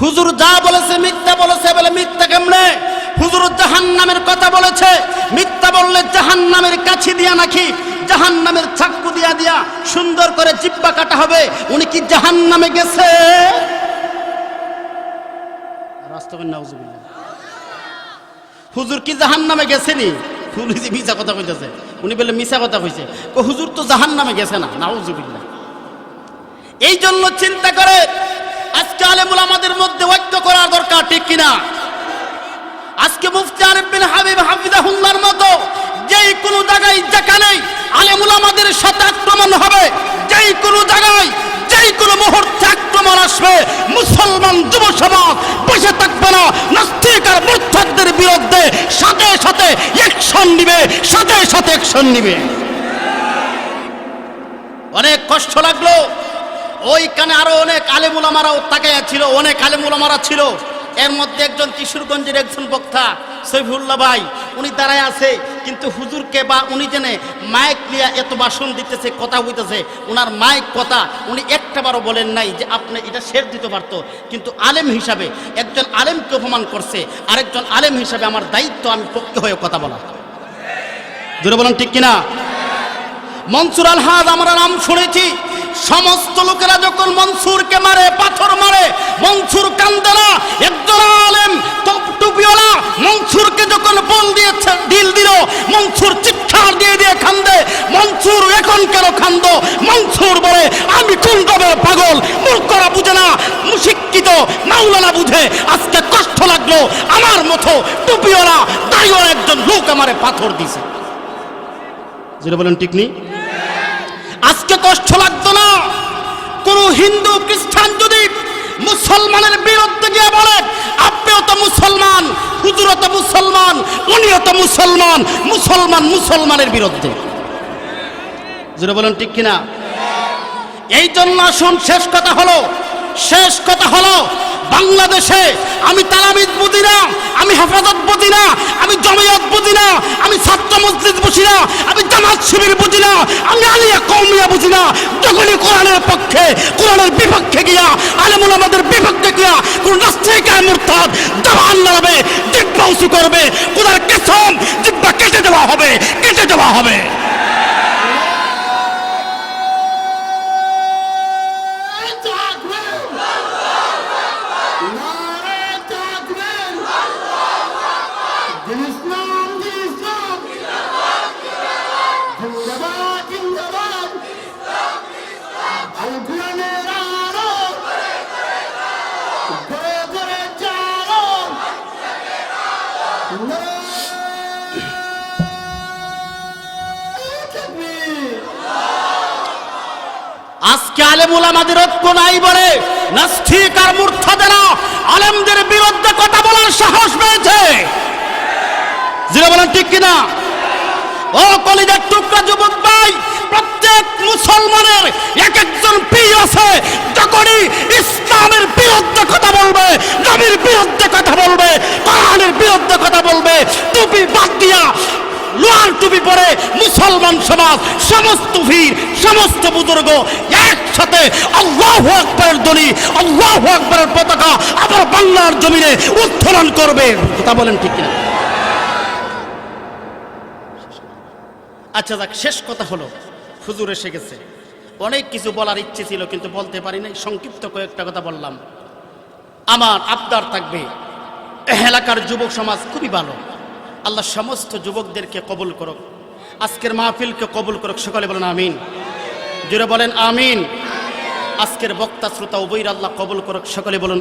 S1: হুজুর যা বলেছে মিথ্যা বলেছে। বলে, মিথ্যা কেমনে? হুজুর জাহান্নামের কথা বলেছে, মিথ্যা বললে জাহান্নামের কাছে দিয়া নাকি জাহান্নামের চাক্কু দিয়া সুন্দর করে জিহ্বা কাটা হবে। উনি কি জাহান্নামে গেছে? হুজুর কি জাহান্নামে গেছেনি? মিছা কথা কইতেছে। উনি বলে মিছা কথা কইছে, হুজুর তো জাহান্নামে গেছে না, নাউজুবিল্লাহ। এই জন্য চিন্তা করে আজকে আলেম ওলামাদের মধ্যে ঐক্য করার দরকার, ঠিক কিনা? আজকে মুফতি আরিফ বিন হাবিব হাফিজাহুল্লাহর মতো যেই কোনো জায়গায় যেখানেই আলেম ওলামাদের সাথে আক্রমণ হবে, যেই কোনো জায়গায় যেই কোনো মুহূর্তে আক্রমণ যুব সমাজ বসে থাকবে না, নাস্তিক আর মুরতাদদের বিরুদ্ধে সাথে সাথে অ্যাকশন নিবে, সাথে সাথে অ্যাকশন নিবে। অনেক কষ্ট লাগলো, ওইখানে আরো অনেক আলেম উলামারাও তাকাইয়া ছিল, অনেক আলেম উলামারা ছিল। এর মধ্যে একজন কিশোরগঞ্জের একজন বক্তা সৈফুল্লাহ ভাই, উনি দাঁড়ায় আছে, কিন্তু হুজুরকে বা উনি জেনে মাইক নিয়ে এত ভাষণ দিতেছে, কথা হইতেছে, ওনার মাইক কথা উনি একটাবারও বলেন নাই যে আপনি এটা শের দিতে পারতো। কিন্তু আলেম হিসাবে একজন আলেমকে অপমান করছে, আরেকজন আলেম হিসাবে আমার দায়িত্ব, আমি পক্ষে হয়ে কথা বলা। জোরে বলেন ঠিক কিনা? মনসুর আল হাদ আমরা নাম শুনেছি। সমস্ত লোকেরা যখন মনসুরকে মারে, পাথর মারে, মনসুর কান্দে না। একজন আলেম টুপিওয়ালা মনসুরকে যখন বল দিয়েছে, ঢিল দিল, মনসুর চিৎকার দিয়ে দিয়ে কান্দে। মনসুর এখন কেন কান্দ? মনসুর বলে আমি কোন রবের পাগল, মূর্খরা বুঝে না, শিক্ষিত মাওলানা বুঝে। আজকে কষ্ট লাগলো, আমার মতো টুপিওয়ালা দাড়িওয়ালা একজন লোক আমারে পাথর দিছে। যেটা বলেন ঠিক নেই? আজকে কষ্ট লাগতো না? কোন হিন্দু খ্রিস্টান যদি মুসলমানের বিরুদ্ধে গিয়ে বলে আপনিও তো মুসলমান, হুজুরও তো মুসলমান, উনিও তো মুসলমান, মুসলমান মুসলমানের বিরুদ্ধে। যেটা বলেন ঠিক কিনা? এই জন্য আসুন, শেষ কথা হলো বাংলাদেশে আমি তালামিদ বুঝি না, আমি হেফাজত বুঝি না, আমি জমিয়ত বুঝি না, আমি ছাত্র মসজিদ বুঝি না, আমি জামাত শিবির বুঝি না, আমি আলিয়া কওমিয়া বুঝি না। যখনই কোরআনের পক্ষে, কোরআনের বিপক্ষে গিয়া, আলেম ওলামাদের বিপক্ষে গিয়া কোন নাস্তিক আর মুরতাদ জবান লড়াবে, জিহ্বা উঁচু করবে, খোদার কসম জিহ্বা কেটে দেওয়া হবে, কেটে দেওয়া হবে। আজকে আলেম ওলামাদের ঐক্য নাই বলে নাস্তিক আর মুরতাদেরা আলেমদের বিরুদ্ধে কথা বলার সাহস পেয়েছে। যেটা বলেন ঠিক কিনা? ও কলিজার টুকরা যুবক ভাই, প্রত্যেক মুসলমানের এক একজন পীর আছে। যখনই ইসলামের বিরুদ্ধে কথা বলবে, নবীর বিরুদ্ধে কথা বলবে, কোরআনের বিরুদ্ধে কথা বলবে, টুপি বাদ দিয়া লোহার টুপি পরে মুসলমান সমাজ, সমস্ত পীর, সমস্ত বুজুর্গ একসাথে আল্লাহু আকবারের ধ্বনি, আল্লাহু আকবারের পতাকা আবার বাংলার জমিনে উত্তোলন করবে। কথা বলেন ঠিক কিনা? আচ্ছা যাক, শেষ কথা হলো, হুজুর এসে গেছে। অনেক কিছু বলার ইচ্ছে ছিল কিন্তু বলতে পারি নাই, সংক্ষিপ্ত কয়েকটা কথা বললাম। আমার আবদার থাকবে, এলাকার যুবক সমাজ খুবই ভালো, আল্লাহ সমস্ত যুবকদেরকে কবুল করুক, আজকের মাহফিলকে কবুল করুক। সকলে বলেন আমিন, জোরে বলেন আমিন। আজকের বক্তা শ্রোতা উভয়ের আল্লাহ কবুল করুক। সকলে বলেন